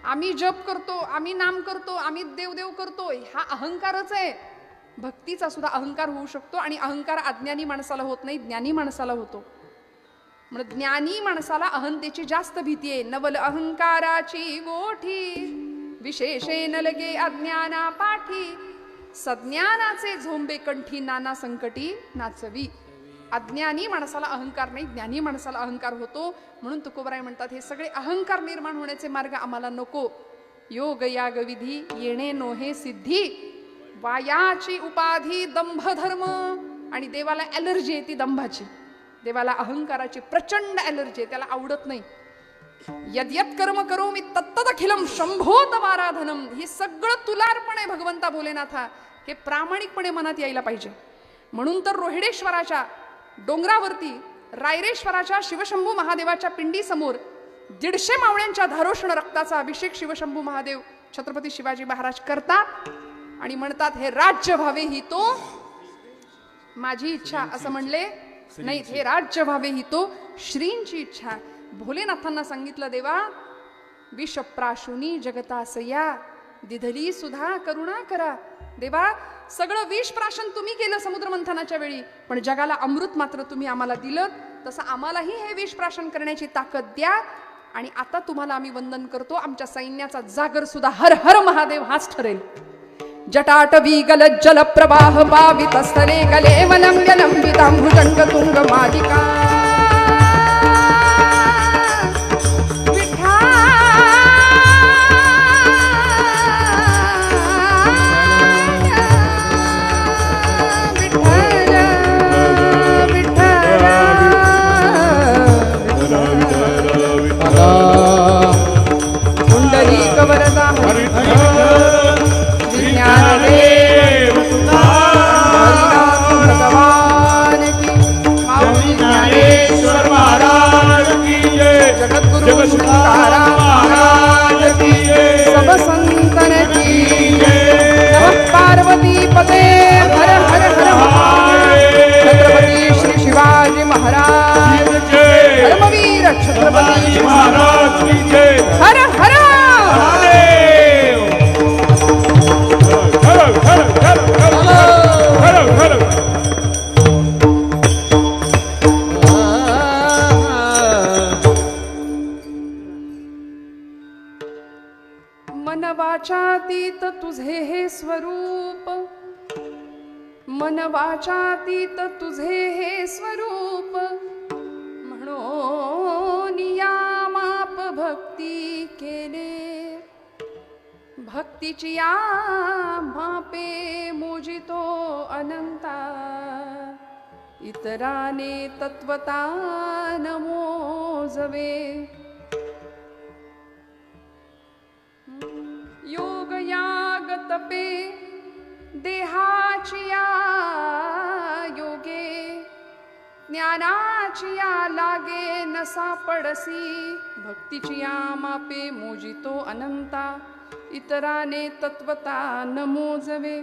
आम्ही जप करतो, आम्ही नाम करतो, आम्ही देवदेव करतो, हा अहंकारच आहे. भक्तीचा सुद्धा अहंकार होऊ शकतो आणि अहंकार अज्ञानी माणसाला होत नाही, ज्ञानी माणसाला होतो. म्हणून ज्ञानी माणसाला अहंतेची जास्त भीती आहे. नवल अहंकाराची गोठी विशेषेन लगे अज्ञाना पाठी, सज्ञानाचे झोंबे कंठी नाना संकटी नाचवी. अज्ञानी माणसाला अहंकार नाही, ज्ञानी माणसाला अहंकार होतो. म्हणून तुकोबराय म्हणतात हे सगळे अहंकार निर्माण होण्याचे मार्ग आम्हाला नको. योग याग विधी येणे नोहे सिद्धी, वायाची उपाधी दंभ धर्म. आणि देवाला ॲलर्जी आहे ती दंभाची, देवाला अहंकाराची प्रचंड ॲलर्जी आहे, त्याला आवडत नाही. यद्यत कर्म करोमि तत्तदखिलम शंभोत आराधनम. हे सगळं तुलार्पण आहे भगवंता भोलेनाथा, हे प्रामाणिकपणे मनात यायला पाहिजे. म्हणून तर रोहिडेश्वराच्या डोंगरावरती रायरेश्वराच्या शिवशंभू महादेवाच्या पिंडी समोर 150 मावळ्यांच्या धारोष्ण रक्ताचा अभिषेक शिवशंभू महादेव छत्रपती शिवाजी महाराज करतात आणि म्हणतात हे राज्य व्हावे ही तो माझी इच्छा. असं म्हणले नाही, हे राज्य व्हावे ही तो श्रींची इच्छा. भोलेनाथांना सांगितलं देवा विषप्राशुनी जगतासया दिधली सुधा करुणा करा. देवा सगळं विष प्राशन तुम्ही केलं समुद्र मंथनाच्या वेळी, पण जगाला अमृत मात्र तुम्ही आम्हाला दिलं. तसं आम्हालाही हे विष प्राशन करण्याची ताकद द्या. आणि आता तुम्हाला आम्ही वंदन करतो. आमच्या सैन्याचा जागर सुद्धा हर हर महादेव हाच ठरेल. जटाटवी गलज्जल प्रवाह पावित स्थले गले वलंब्य लंबितांभुजंग तुंग मालिका. पार्वती पते हर हर हर छत्रपती श्री शिवाजी महाराज धर्मवीर छत्रपती महाराज हर हर मन वाचातीत तुझे हे स्वरूप, मन वाचातीत तुझे हे स्वरूप. म्हणून या माप भक्ती केले, भक्तीची या मापे मोजितो अनंता. इतराने तत्वता न मोजवे. योग याग तपे देहाची या योगे, ज्ञानाची या लागे न सापडसी. भक्तीची या मापे मोजितो अनंता, इतराने तत्वता न मोजवे.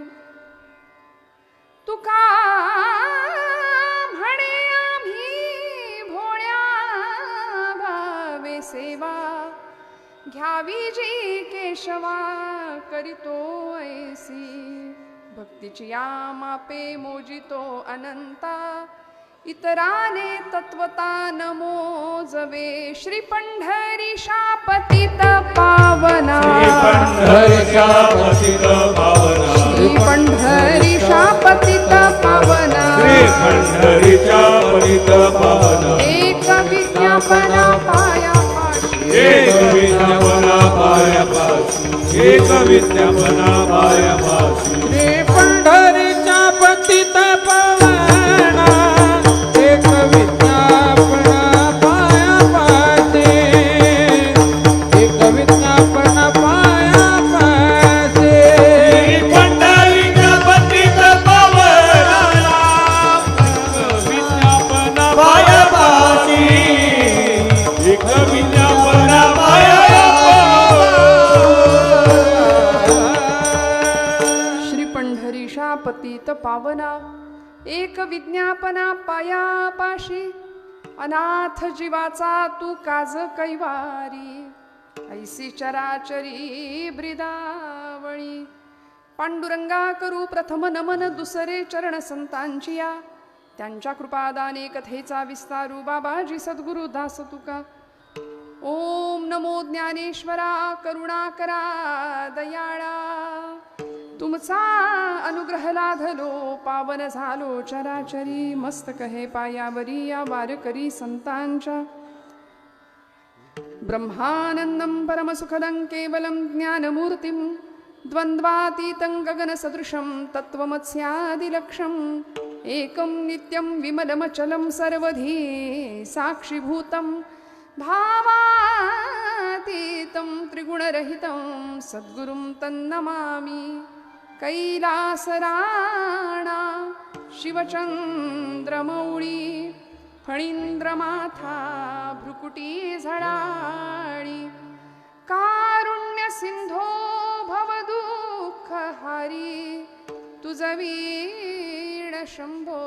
तुका म्हणे आम्ही भोळ्या भावे सेवा, घ्यावी जी केशवा करीतो ऐसी. भक्तीची या मापे मोजितो अनंता, इतराने तत्वता न मोजवे. श्री पंढरीशा पतित पावना, श्री पंढरीशा पतित पावना, एक विज्ञापना पाया एक विज्ञापना पायापासी, एक विज्ञापना पायापासी. श्री पंढरीच्या पतित पावना, एक विज्ञापना पायापासी, एक विज्ञापना पायापासी. श्री पंढरीच्या पतित पावना, विज्ञापना पायापासी, एक विज्ञापना पतित पावना, एक विज्ञापना पायापाशी. अनाथ जीवाचा तू काज कैवारी, ऐसी चराचरी ब्रिदावळी पांडुरंगा करू प्रथम नमन दुसरे चरण संतांची या त्यांच्या कृपादाने कथेचा विस्तारू बाबाजी सद्गुरु दास तुका ओम नमो ज्ञानेश्वरा करुणाकरा दयाळा तुमचा अनुग्रह लाधलो पावन झालो चराचरी मस्तक हे पायावरी या वारकरी संतांच्या ब्रह्मानंदं परमसुखदं केवलं ज्ञानमूर्तिं द्वन्द्वातीतं गगनसदृशं तत्त्वमस्यादिलक्ष्यम् एकं नित्यं विमलमचलं सर्वधी साक्षिभूतं भावातीतं त्रिगुणरहितं सद्गुरुं तन्नमामि कैलासराणा शिवचन्द्रमौळी फणींद्रमाथा भ्रुकुटी झळाळी कारुण्य सिंधो भवदुःखहारी तुझवीण शंभो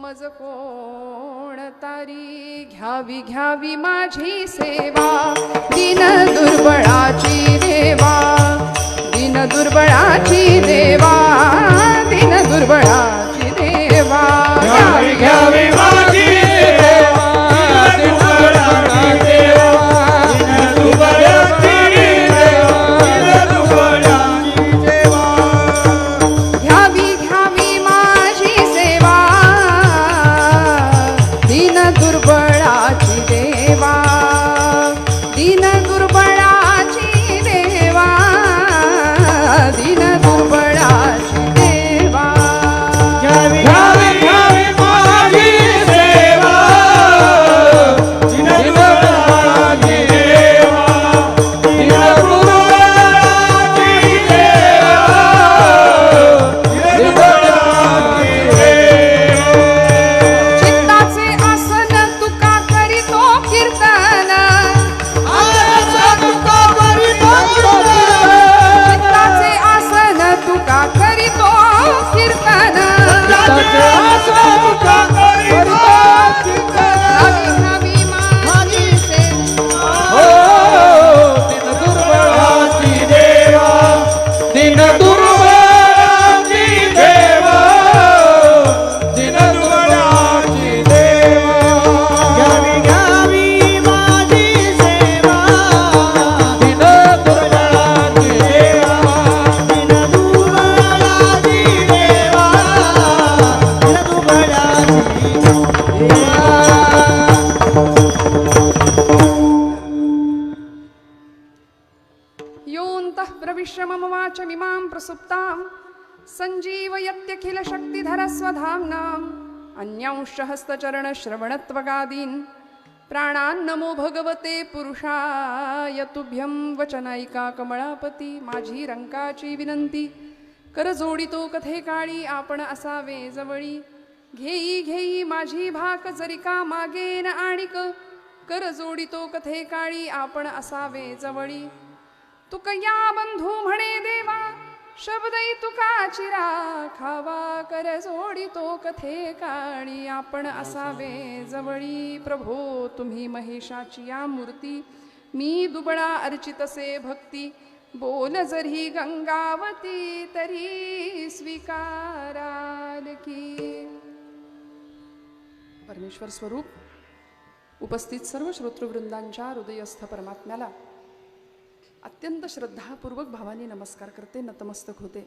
मज कोण तारी घ्यावी घ्यावी माझी सेवा दीन दुर्बळाची देवा दीन दुर्बळाची देवा दीन दुर्बळाची देवा घ्यावी घ्यावी माझी सेवा दीन दुर्बळाची देवा दीन दुर्बळाची देवा दीन दुर्बळाची देवा घ्यावी घ्यावी माझी सेवा दीन दुर्बळाची देवा दीन दुर्बळाची देवा दीन दुर्बळाची देवा घ्यावी घ्यावी घ्यावी माझी सेवा दीन दुर्बळाची देवा दीन दुर्बळाची देवा दीन दुर्बळाची देवा चित्ताचे आसन तुका करीतो कीर्तन चित्ताचे आसन तुका करीतो कीर्तन घ्यावी घ्यावी माझी सेवा दीन दुर्बळाची देवा दीन दुर्बळाची देवा दीन दुर्बळाची देवा घ्यावी घ्यावी माझी सेवा दीन दुर्बळाची देवा दीन दुर्बळाची देवा दीन दुर्बळाची योऽन्तः प्रविश्य मम वाचमिमां प्रसुप्तां सञ्जीवयत्यखिलशक्तिधरस्वधाम्नाम् अन्यांश्च हस्तचरणश्रवणत्वगादीन् प्राणान् नमो भगवते पुरुषाय तुभ्यं वचनायिका कमळापती माझी रंकाची विनंती कर जोडितो कथे काळी आपण असावे जवळी घेई घेई माझी भाक जरिका मागेन आणिक कर जोडितो कथे काळी आपण असावे जवळी तुकया बंधू म्हणे देवा शब्दै तुका चिरा खावा कर जोडितो कथे काळी आपण असावे जवळी प्रभो तुम्ही महेशाची या मूर्ती मी दुबळा अर्चितसे भक्ती बोल जरी गंगावती तरी स्वीकाराल की परमेश्वर स्वरूप उपस्थित सर्व श्रोतृवृंदांच्या हृदयस्थ परमात्म्याला अत्यंत श्रद्धापूर्वक भावाने नमस्कार करते नतमस्तक होते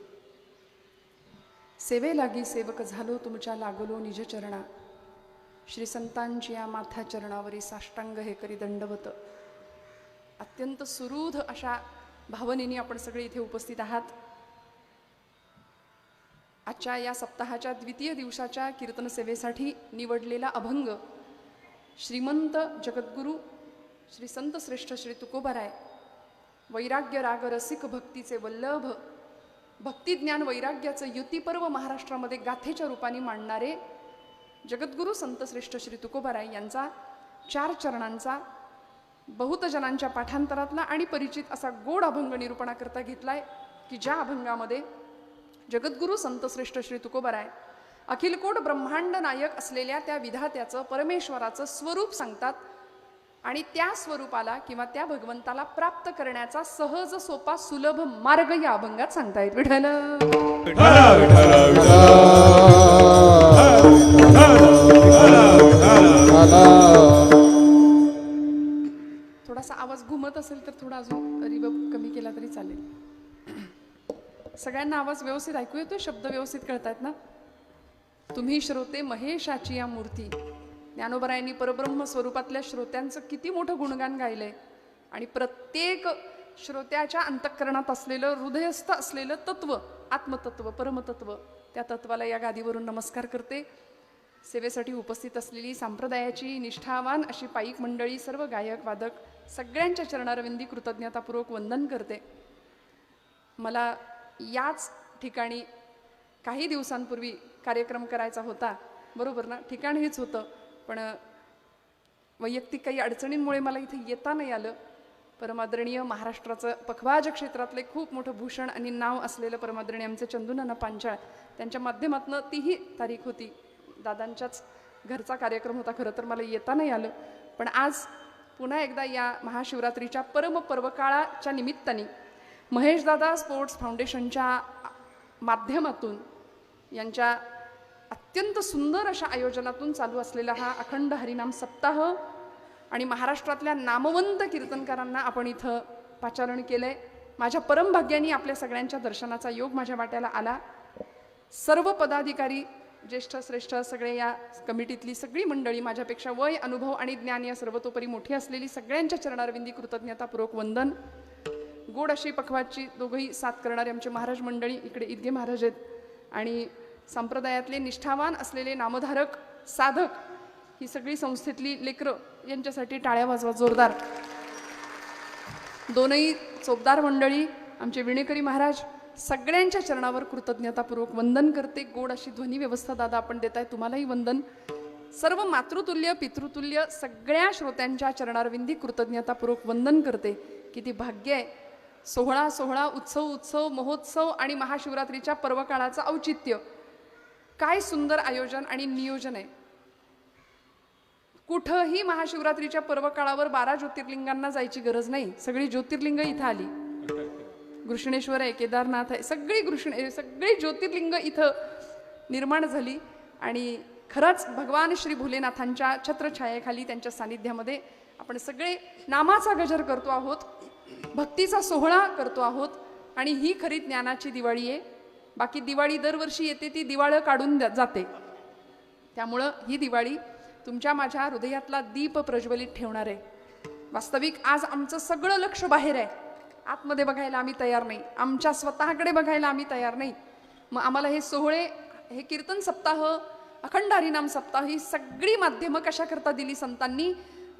सेवे लागी सेवक झालो तुमच्या लागलो निज चरणा श्री संतांची या माथा चरणावरी साष्टांग हे करी दंडवत अत्यंत सुरूध अशा भावनेने आपण सगळे इथे उपस्थित आहात आजच्या या सप्ताहाच्या द्वितीय दिवसाच्या कीर्तन सेवेसाठी निवडलेला अभंग श्रीमंत जगद्गुरु श्री संत श्रेष्ठ श्री तुकोबाराय वैराग्य राग रसिक भक्तीचे वल्लभ भक्तिज्ञान वैराग्याचं युतीपर्व महाराष्ट्रामध्ये गाथेच्या रूपाने मांडणारे जगद्गुरु संत श्रेष्ठ श्री तुकोबाराय यांचा 4 चरणांचा बहुत जनांच्या पाठांतरातला आणि परिचित असा गोड अभंग निरूपणाकरता घेतलाय की ज्या अभंगामध्ये जगद्गुरु संत श्रेष्ठ श्री तुकोबाराय अखिलकोट ब्रह्मांड नायक असलेल्या त्या विधात्याचं परमेश्वराचं स्वरूप सांगतात आणि त्या स्वरूपाला किंवा त्या भगवंताला प्राप्त करण्याचा सहज सोपा सुलभ मार्ग या अभंगात सांगतायत. विठ्ठल थोडासा आवाज घुमत असेल तर थोडा अजून रिवर्ब कमी केला तरी चालेल. सगळ्यांना आवाज व्यवस्थित ऐकू येतोय, शब्द व्यवस्थित कळतायत ना? तुम्ही श्रोते महेशाची या मूर्ती. ज्ञानोबरायांनी परब्रह्म स्वरूपातल्या श्रोत्यांचं किती मोठं गुणगान गायलंय आणि प्रत्येक श्रोत्याच्या अंतःकरणात असलेलं हृदयस्थ असलेलं तत्व, आत्मतत्व, परमतत्व, त्या तत्वाला या गादीवरून नमस्कार करते. सेवेसाठी उपस्थित असलेली संप्रदायाची निष्ठावान अशी पाईक मंडळी, सर्व गायक वादक सगळ्यांच्या चरणारविंदी कृतज्ञतापूर्वक वंदन करते. मला याच ठिकाणी काही दिवसांपूर्वी कार्यक्रम करायचा होता, बरोबर ना? ठिकाण हेच होतं, पण वैयक्तिक काही अडचणींमुळे मला इथे येता नाही आलं. परमादरणीय महाराष्ट्राचं पखवाज क्षेत्रातले खूप मोठं भूषण आणि नाव असलेलं परमादरणीय आमचे चंदूनाना पांचाळ, त्यांच्या माध्यमातून तीही तारीख होती. दादांच्याच घरचा कार्यक्रम होता, खरं तर मला येता नाही आलं. पण आज पुन्हा एकदा या महाशिवरात्रीच्या परमपर्वकाळाच्या निमित्ताने महेशदादा स्पोर्ट्स फाउंडेशनच्या माध्यमातून यांच्या अत्यंत सुंदर अशा आयोजनातून चालू असलेला हा अखंड हरिनाम सप्ताह आणि महाराष्ट्रातल्या नामवंत कीर्तनकारांना आपण इथं पाचारण केलंय. माझ्या परमभाग्याने आपल्या सगळ्यांच्या दर्शनाचा योग माझ्या वाट्याला आला. सर्व पदाधिकारी, ज्येष्ठ श्रेष्ठ, सगळे या कमिटीतली सगळी मंडळी, माझ्यापेक्षा वय, अनुभव आणि ज्ञान या सर्वतोपरी मोठी असलेली सगळ्यांच्या चरणारविंदी कृतज्ञतापूर्वक वंदन. गोड अशी पखवाजची दोघंही साथ करणारे आमचे महाराज मंडळी, इकडे इदगे महाराज आहेत, आणि संप्रदायातले निष्ठावान असलेले नामधारक साधक, ही सगळी संस्थेतली लेकरं, यांच्यासाठी टाळ्या वाजवा जोरदार. दोनही चोपदार मंडळी, आमचे विणेकरी महाराज, सगळ्यांच्या चरणावर कृतज्ञतापूर्वक वंदन करते. गोड अशी ध्वनी व्यवस्था दादा आपण देताय, तुम्हालाही वंदन. सर्व मातृतुल्य पितृतुल्य सगळ्या श्रोत्यांच्या चरणारविंदी कृतज्ञतापूर्वक वंदन करते. किती भाग्य आहे. सोहळा सोहळा, उत्सव उत्सव, महोत्सव आणि महाशिवरात्रीच्या पर्वकाळाचं औचित्य, काय सुंदर आयोजन आणि नियोजन आहे. कुठंही महाशिवरात्रीच्या पर्वकाळावर 12 ज्योतिर्लिंगांना जायची गरज नाही. सगळी ज्योतिर्लिंग इथं आली. घृष्णेश्वर आहे, केदारनाथ आहे, सगळी ज्योतिर्लिंग इथं निर्माण झाली. आणि खरंच भगवान श्री भोलेनाथांच्या छत्रछायेखाली, त्यांच्या सानिध्यामध्ये आपण सगळे नामाचा गजर करतो आहोत, भक्तीचा सोहळा करतो आहोत. आणि ही खरी ज्ञानाची दिवाळी आहे. बाकी दिवाळी दरवर्षी येते, ती दिवाळं काढून जाते. त्यामुळं ही दिवाळी तुमच्या माझ्या हृदयातला दीप प्रज्वलित ठेवणार आहे. वास्तविक आज आमचं सगळं लक्ष बाहेर आहे. आतमध्ये बघायला आम्ही तयार नाही, आमच्या स्वतःकडे बघायला आम्ही तयार नाही. मग आम्हाला हे सोहळे, हे कीर्तन सप्ताह, अखंड हरिनाम सप्ताह, ही सगळी माध्यमं कशा करता दिली संतांनी,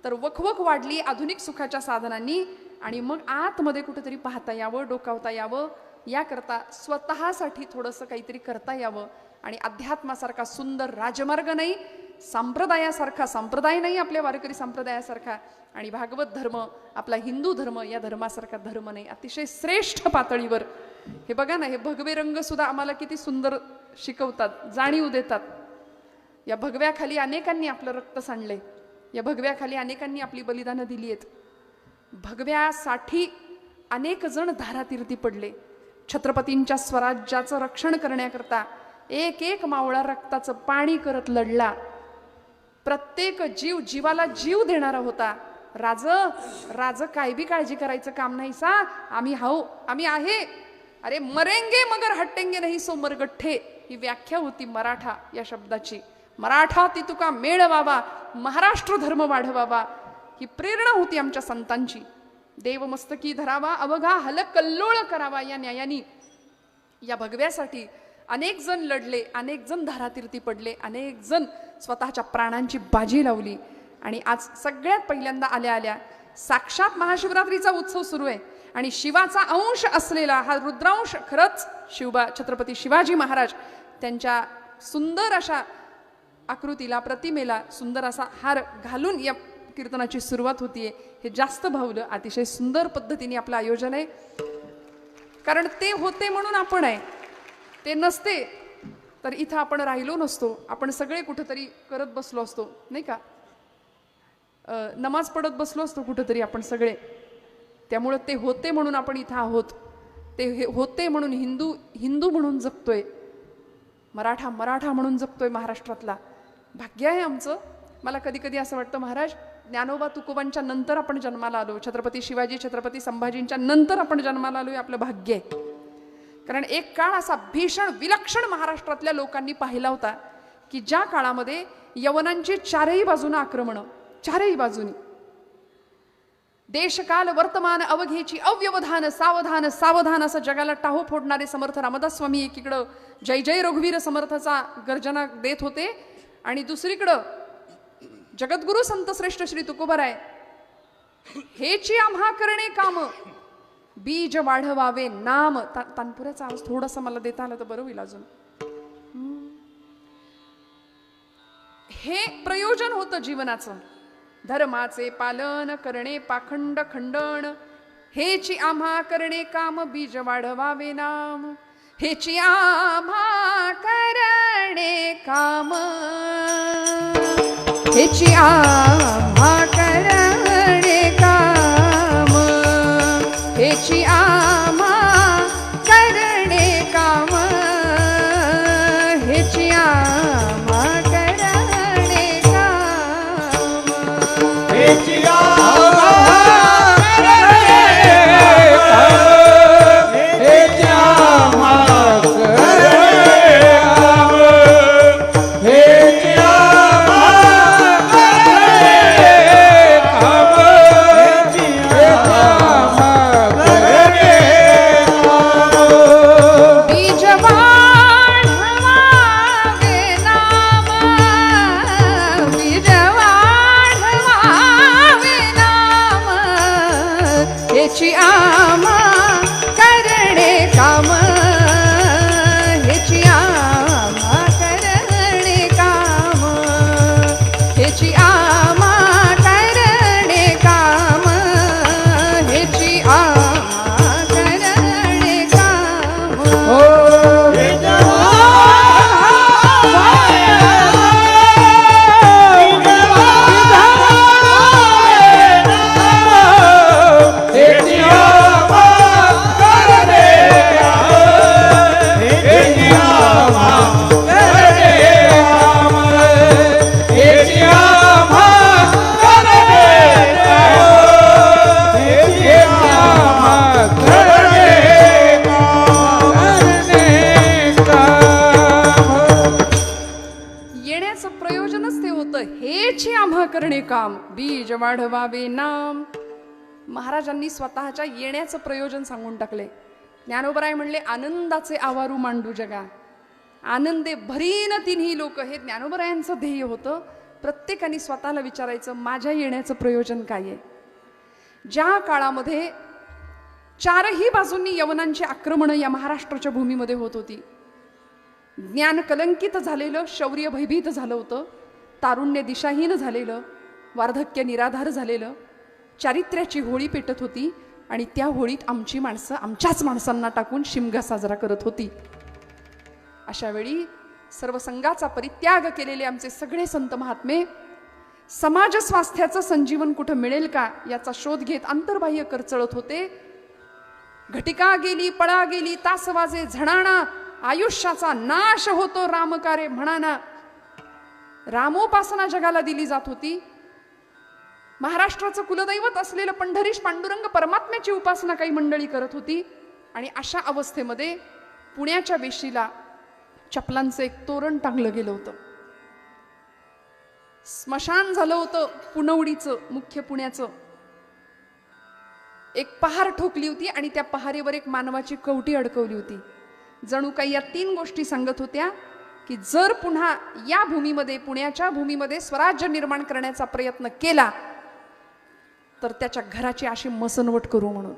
तर वखवख वाढली आधुनिक सुखाच्या साधनांनी. आणि मग आतमध्ये कुठेतरी पाहता यावं, डोकावता यावं, याकरता स्वतःसाठी थोडंसं काहीतरी करता यावं. आणि अध्यात्मासारखा सुंदर राजमार्ग नाही, संप्रदायासारखा संप्रदाय नाही आपल्या वारकरी संप्रदायासारखा, आणि भागवत धर्म, आपला हिंदू धर्म, या धर्मासारखा धर्म नाही. अतिशय श्रेष्ठ पातळीवर हे बघा ना, हे भगवे रंग सुद्धा आम्हाला किती सुंदर शिकवतात, जाणीव देतात. या भगव्याखाली अनेकांनी आपलं रक्त सांडलंय, या भगव्याखाली अनेकांनी आपली बलिदानं दिली आहेत. भगव्यासाठी अनेक जण धारातीर्थी पडले. छत्रपतींच्या स्वराज्याचं रक्षण करण्याकरता एक एक मावळा रक्ताचं पाणी करत लढला. प्रत्येक जीव जीवाला जीव देणारा होता. राज काय बी काळजी करायचं काम नाही सा, आम्ही हाऊ, आम्ही आहे, अरे मरेंगे मगर हटेंगे नाही सो मरगठ्ठे, ही व्याख्या होती मराठा या शब्दाची. मराठा ती तुका मेळ व्हावा, महाराष्ट्र धर्म वाढवावा, ही प्रेरणा होती आमच्या संतांची. देव मस्तकी धरावा, अवघा हलकल्लोळ करावा, या न्यायानी या भगव्यासाठी अनेक जण लढले, अनेक जण धारातीर्थी पडले, अनेक जण स्वतःच्या प्राणांची बाजी लावली. आणि आज सगळ्यात पहिल्यांदा आल्या आल्या साक्षात महाशिवरात्रीचा उत्सव सुरू आहे. आणि शिवाचा अंश असलेला हा रुद्रांश, खरंच छत्रपती शिवाजी महाराज त्यांच्या सुंदर अशा आकृतीला, प्रतिमेला सुंदर असा हार घालून या कीर्तनाची सुरुवात होतीये. हे जास्त भावलं. अतिशय सुंदर पद्धतीने आपलं आयोजन आहे. कारण ते होते म्हणून आपण आहे, ते नसते तर इथं आपण राहिलो नसतो, आपण सगळे कुठेतरी करत बसलो असतो, नाही का? नमाज पडत बसलो असतो कुठंतरी आपण सगळे. त्यामुळं ते होते म्हणून आपण इथं आहोत. ते होते म्हणून हिंदू म्हणून जगतोय. मराठा म्हणून जगतोय महाराष्ट्रातला. भाग्य आहे आमचं. मला कधी कधी असं वाटतं, महाराज ज्ञानोबा तुकोबांच्या नंतर आपण जन्माला आलो, छत्रपती शिवाजी छत्रपती संभाजींच्या नंतर आपण जन्माला आलो, हे आपलं भाग्य आहे. कारण एक काळ असा भीषण विलक्षण महाराष्ट्रातल्या लोकांनी पाहिला होता की ज्या काळामध्ये यवनांची चारही बाजूनं आक्रमणं, चारही बाजूनी देशकाल वर्तमान अवघेची अव्यवधान सावधान सावधान असं जगाला टाहो फोडणारे समर्थ रामदास स्वामी एकीकडं जय जय रघुवीर समर्थाचा गर्जना देत होते आणि दुसरीकडं जगद्गुरु संतश्रेष्ठ श्री तुकोबाराय हेची आम्हा करणे काम बीज वाढवावे नाम. तानपुऱ्याचा आवाज थोडासा मला देता आला तर बरं होईल अजून. हे प्रयोजन होतं जीवनाचं. धर्माचे पालन करणे पाखंड खंडण हेची आम्हा करणे काम बीज वाढवावे नाम. हेची आम्हा करणे काम हेची आम्हा करणे काम हेची आम्हा करणे काम हेची आम्हा करणे काम हेची हेची आम्हा करणे काम हेची आम्हा करणे काम हेची आम्हा करणे काम हेची आम्हा करणे काम. हेची आम्हा करणे काम बीज वाढवावे नाम. महाराजांनी स्वतःच्या येण्याचं प्रयोजन सांगून टाकले. ज्ञानोबराय म्हणले आनंदाचे आवारू मांडू जगा आनंदे भरीन तिन्ही लोक. हे ज्ञानोबरायांचं ध्येय होतं. प्रत्येकाने स्वतःला विचारायचं माझ्या येण्याचं प्रयोजन काय आहे. ज्या काळामध्ये चारही बाजूंनी यवनांची आक्रमणं या महाराष्ट्राच्या भूमीमध्ये होत होती, ज्ञान कलंकित झालेलं, शौर्य भयभीत झालं होतं, तारुण्य दिशाहीन झालेलं, वार्धक्य निराधार झालेलं, चारित्र्याची होळी पेटत होती आणि त्या होळीत आमची माणसं आमच्याच माणसांना टाकून शिमगा साजरा करत होती. अशा वेळी सर्व संघाचा परित्याग केलेले आमचे सगळे संत महात्मे समाज स्वास्थ्याचं संजीवन कुठं मिळेल का याचा शोध घेत अंतर्बाह्य करचळत होते. घटिका गेली पळा गेली तास वाजे झणाणा आयुष्याचा नाश होतो रामकारे म्हणाना. रामोपासना जगाला दिली जात होती. महाराष्ट्राचं कुलदैवत असलेलं पंढरीश पांडुरंग परमात्म्याची उपासना काही मंडळी करत होती. आणि अशा अवस्थेमध्ये पुण्याच्या वेशीला चपलांचं एक तोरण टांगलं गेलं होतं. स्मशान झालं होतं पुनवडीचं, मुख्य पुण्याचं. एक पहार ठोकली होती आणि त्या पहारेवर एक मानवाची कवटी अडकवली होती. जणू काही या तीन गोष्टी सांगत होत्या की जर पुन्हा या भूमीमध्ये, पुण्याच्या भूमीमध्ये स्वराज्य निर्माण करण्याचा प्रयत्न केला तर त्याच्या घराची अशी मसनवट करू म्हणून.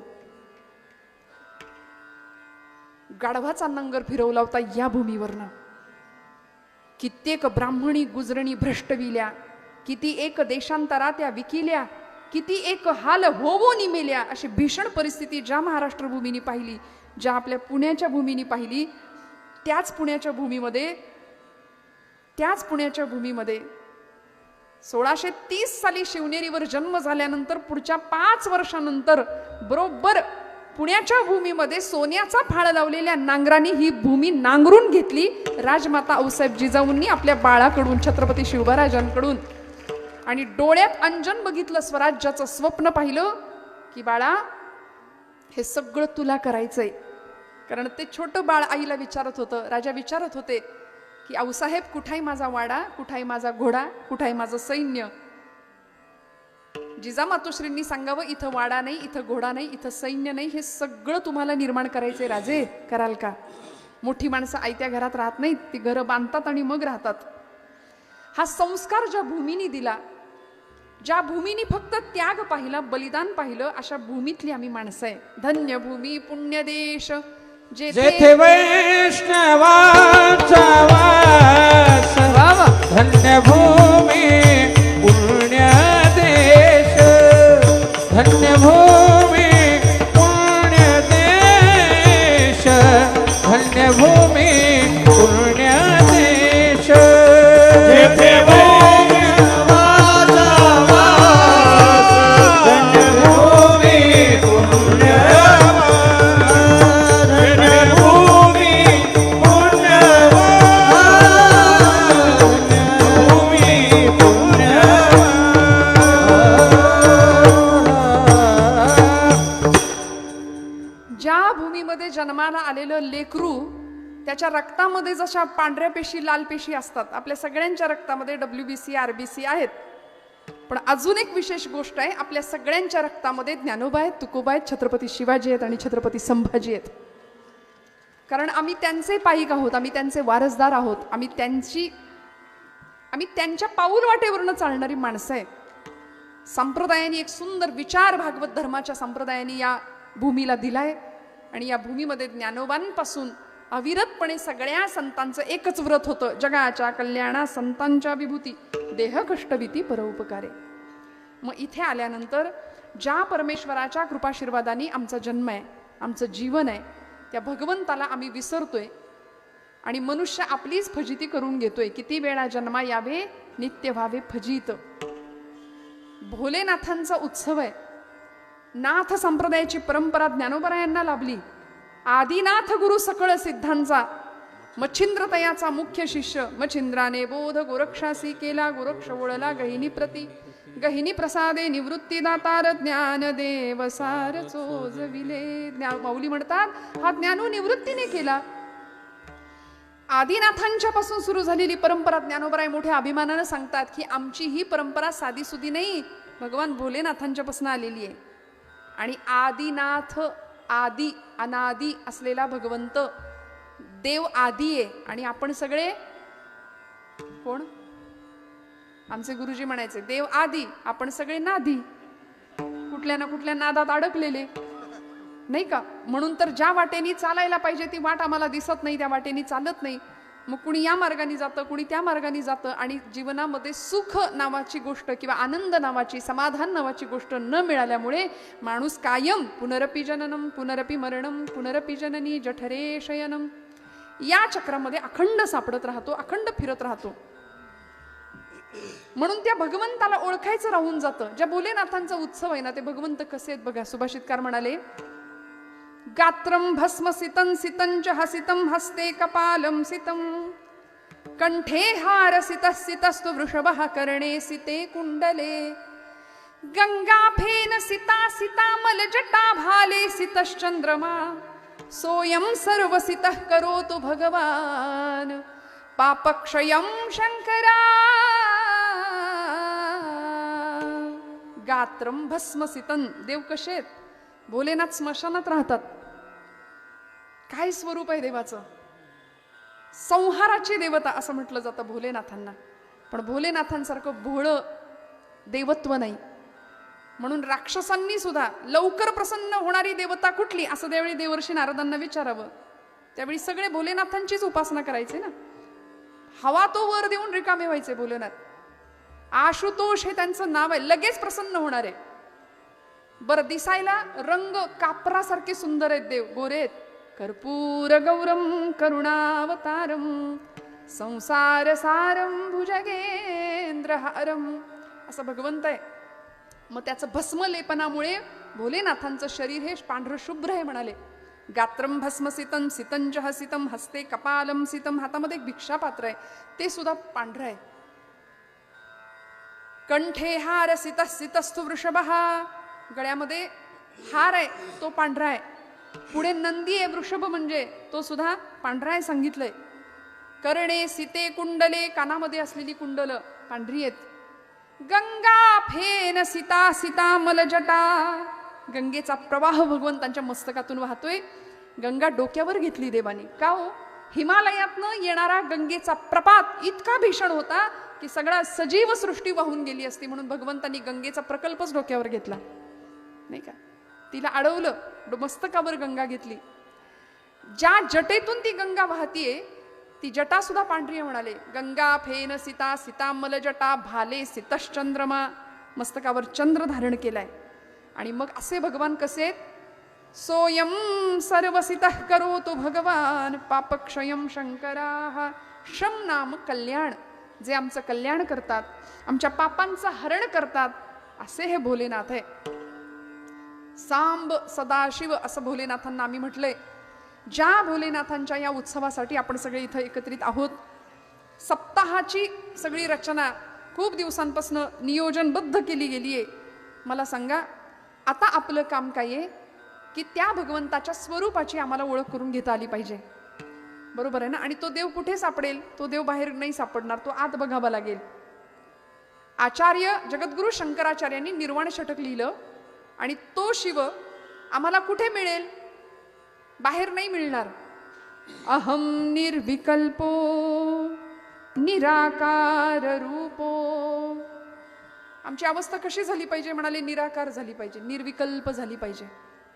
गाढवाचा नंगर फिरवला होता या भूमीवरनं. कित्येक ब्राह्मणी गुजरणी भ्रष्टविल्या, किती एक देशांतरा त्या विकिल्या, किती एक हाल होवो निमेल्या. अशी भीषण परिस्थिती ज्या महाराष्ट्र भूमीने पाहिली, ज्या आपल्या पुण्याच्या भूमीने पाहिली, त्याच पुण्याच्या भूमीमध्ये 1630 साली शिवनेरीवर जन्म झाल्यानंतर पुढच्या 5 वर्षानंतर बरोबर पुण्याच्या भूमीमध्ये सोन्याचा फाळ लावलेल्या नांगरांनी ही भूमी नांगरून घेतली राजमाता आऊसाहेब जिजाऊंनी आपल्या बाळाकडून, छत्रपती शिवरायांकडून. आणि डोळ्यात अंजन बघितलं, स्वराज्याचं स्वप्न पाहिलं की बाळा हे सगळं तुला करायचंय. कारण ते छोटं बाळ आईला विचारत होतं, राजा विचारत होते की आऊसाहेब कुठाय माझा वाडा, कुठाय माझा घोडा, कुठाय माझं सैन्य. जिजामातोश्रींनी सांगावं, इथं वाडा नाही, इथं घोडा नाही, इथं सैन्य नाही, हे सगळं तुम्हाला निर्माण करायचंय राजे, कराल का? मोठी माणसं आयत्या घरात राहत नाहीत, ती घरं बांधतात आणि मग राहतात. हा संस्कार ज्या भूमीनी दिला, ज्या भूमीनी फक्त त्याग पाहिला, बलिदान पाहिलं, अशा भूमीतली आम्ही माणसं आहे. धन्य भूमी पुण्य देश जेथे वैष्णवाचा वास, धन्य भूमी पुण्य देश, धन्य भूमी पुण्य देश, धन्य भूमी पुण्य देश. जेथे वैष्णवाचा वास, धन्य भूमी पुण्य जन्माला आलेलं लेकरू, त्याच्या रक्तामध्ये जशा पांढऱ्या पेशी लाल पेशी असतात, आपल्या सगळ्यांच्या रक्तामध्ये WBC RBC आहेत. पण अजून एक विशेष गोष्ट आहे, आपल्या सगळ्यांच्या रक्तामध्ये ज्ञानोबा आहेत, तुकोबा आहेत, छत्रपती शिवाजी आहेत आणि छत्रपती संभाजी आहेत. कारण आम्ही त्यांचे पाईक आहोत, आम्ही त्यांचे वारसदार आहोत, आम्ही त्यांच्या पाऊल वाटेवरनं चालणारी माणसं आहे. संप्रदायाने एक सुंदर विचार भागवत धर्माच्या संप्रदायाने या भूमीला दिलाय. आणि या भूमीमध्ये ज्ञानोबांपासून अविरतपणे सगळ्या संतांचं एकच व्रत होतं, जगाच्या कल्याणा संतांच्या विभूती, देह कष्टभीती परोपकारे. मग इथे आल्यानंतर ज्या परमेश्वराच्या कृपाशीर्वादाने आमचा जन्म आहे, आमचं जीवन आहे, त्या भगवंताला आम्ही विसरतोय आणि मनुष्य आपलीच फजिती करून घेतोय. किती वेळा जन्मा यावे नित्य व्हावे फजित. भोलेनाथांचा उत्सव आहे. नाथ संप्रदायाची परंपरा ज्ञानोबरायांना लाभली. आदिनाथ गुरु सकळ सिद्धांचा मच्छिंद्रतयाचा मुख्य शिष्य. मच्छिंद्राने बोध गोरक्षासी केला, गोरक्ष वळला गहिनी प्रती, गहिनी प्रसादे निवृत्ती दातार ज्ञानदेव सार चोजविले. माऊली म्हणतात हा ज्ञानो निवृत्तीने केला. आदिनाथांच्या पासून सुरू झालेली परंपरा ज्ञानोबराय मोठ्या अभिमानानं सांगतात की आमची ही परंपरा साधीसुधी नाही, भगवान भोलेनाथांच्या पासून आलेली आहे. आणि आदिनाथ, आदि अनादि असलेला भगवंत देव आदी आहे आणि आपण सगळे कोण? आमचे गुरुजी म्हणायचे देव आदी, आपण सगळे नादी, कुठल्या ना कुठल्या नादात अडकलेले नाही का. म्हणून तर ज्या वाटेनी चालायला पाहिजे ती वाट आम्हाला दिसत नाही, त्या वाटेनी चालत नाही. मग कुणी या मार्गाने जातं, कुणी त्या मार्गाने जातं आणि जीवनामध्ये सुख नावाची गोष्ट किंवा आनंद नावाची, समाधान नावाची गोष्ट न मिळाल्यामुळे माणूस कायम पुनरपि जननम पुनरपि मरणम पुनरपि जननी जठरे शयनम या चक्रामध्ये अखंड सापडत राहतो, अखंड फिरत राहतो. म्हणून त्या भगवंताला ओळखायचं राहून जातं. ज्या भोलेनाथांचा उत्सव आहे ना, ते भगवंत कसे आहेत बघा. सुभाषितकार म्हणाले गात्रम भस्म सितं सितंच हसितं हस्ते कपालं सितं कंठे हार सितः सितस्तु वृषभः कर्णे सिते कुंडले गंगाफेन सिता सितामल जटा भाले सितश्चंद्रमा सोयम सर्वसितः करोतु भगवान पापक्षयं शंकरा. गात्रम भस्म सितं. देव कसे आहेत? भोलेनाथ स्मशानात राहतात. काय स्वरूप आहे देवाचं? संहाराची देवता असं म्हटलं जातं भोलेनाथांना. पण भोलेनाथांसारखं भोळं देवत्व नाही. म्हणून राक्षसांनी सुद्धा लवकर प्रसन्न होणारी देवता कुठली असं त्यावेळी देवर्षी नारदांना विचारावं. त्यावेळी सगळे भोलेनाथांचीच उपासना करायचे ना. हवा तो वर देऊन रिकामे व्हायचे भोलेनाथ. आशुतोष हे त्यांचं नाव आहे, लगेच प्रसन्न होणार आहे. बरं, दिसायला रंग कापरासारखे सुंदर आहेत देव, गोरे आहेत. कर्पूर गौरम करुणावतारम संसार सारम भुजगेंद्रहारम असं भगवंत आहे. मग त्याचं भस्मलेपनामुळे भोलेनाथांचं शरीर हे पांढरं शुभ्र आहे म्हणाले. गात्रम भस्मसितम सितंच हसितम हस्ते कपालम सितम, हातामध्ये एक भिक्षापात्र आहे ते सुद्धा पांढरं आहे. कंठे हार सित सितस्तु वृषभहा, गळ्यामध्ये हार आहे तो पांढरा आहे. पुढे नंदी आहे, वृषभ म्हणजे तो सुद्धा पांढरा आहे सांगितलंय. कर्णे सीते कुंडले, कानामध्ये असलेली कुंडल पांढरी आहेत. गंगा फेन सीता सीतामल जटा, गंगेचा प्रवाह भगवंतांच्या मस्तकातून वाहतोय. गंगा डोक्यावर घेतली देवानी. का हो? हिमालयातनं येणारा गंगेचा प्रपात इतका भीषण होता की सगळा सजीव सृष्टी वाहून गेली असती, म्हणून भगवंतांनी गंगेचा प्रकल्पच डोक्यावर घेतला नाही का. तिला अडवलं, मस्तकावर गंगा घेतली. ज्या जटेतून ती गंगा वाहतीये ती जटा सुद्धा पांढरी आहे म्हणाले. गंगा फेन सीता सीतामल जटा भाले सीतश्चंद्रमा, मस्तकावर चंद्र धारण केलाय. आणि मग असे भगवान कसे आहेत? सोयम सर्वसितः करोतु भगवान पापक्षयम शंकराः. शम नाम कल्याण, जे आमचं कल्याण करतात, आमच्या पापांचं हरण करतात, असे हे भोलेनाथ आहे. सांब सदाशिव असं भोलेनाथांना आम्ही म्हटलंय. ज्या भोलेनाथांच्या या उत्सवासाठी आपण सगळे इथं एकत्रित आहोत, सप्ताहाची सगळी रचना खूप दिवसांपासून नियोजनबद्ध केली गेली आहे. मला सांगा आता आपलं काम काय आहे की त्या भगवंताच्या स्वरूपाची आम्हाला ओळख करून घेता आली पाहिजे. बरोबर आहे ना. आणि तो देव कुठे सापडेल? तो देव बाहेर नाही सापडणार, तो आत बघावा लागेल. आचार्य जगद्गुरु शंकराचार्यांनी निर्वाण षटक लिहिलं आणि तो शिव आम्हाला कुठे मिळेल? बाहेर नाही मिळणार. अहम निर्विकल्पो निराकार रूपो. आमची अवस्था कशी झाली पाहिजे म्हणाले? निराकार झाली पाहिजे, निर्विकल्प झाली पाहिजे,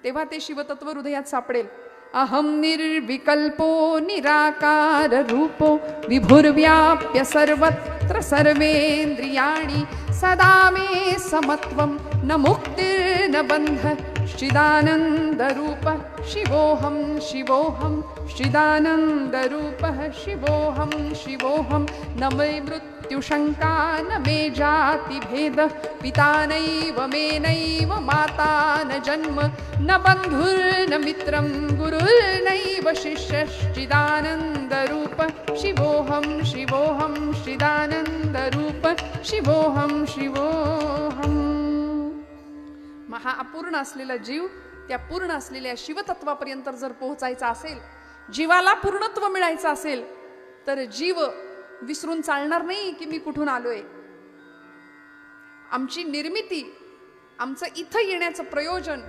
तेव्हा ते शिवतत्व हृदयात सापडेल. अहम निर्विकल्पो निराकार रूपो विभुर्व्याप्य सर्वत्र सर्वेंद्रियाणि सदा मे समत्वं न मुक्तिर्न बंध चिदानंद रूप शिवोहम शिवोहम चिदानंदरूप शिवोहम शिवोहम. न मे मृत्युशंका न मे जाति भेद पिता नैव मे नैव माता न जन्म न बंधुर्न मित्रं गुरुर्नैव शिष्यश्चिदानन्दरूप शिवोहम शिवोहम चिदानन्दरूप शिवोहम शिवोहम. महा अपूर्ण असलेला जीव त्या पूर्ण असलेल्या शिवतत्वापर्यंत जर पोहोचायचा असेल, जीवाला पूर्णत्व मिळायचं असेल, तर जीव विसरून चालणार नाही की मी कुठून आलोय. आमची निर्मिती, आमचं इथं येण्याचं प्रयोजन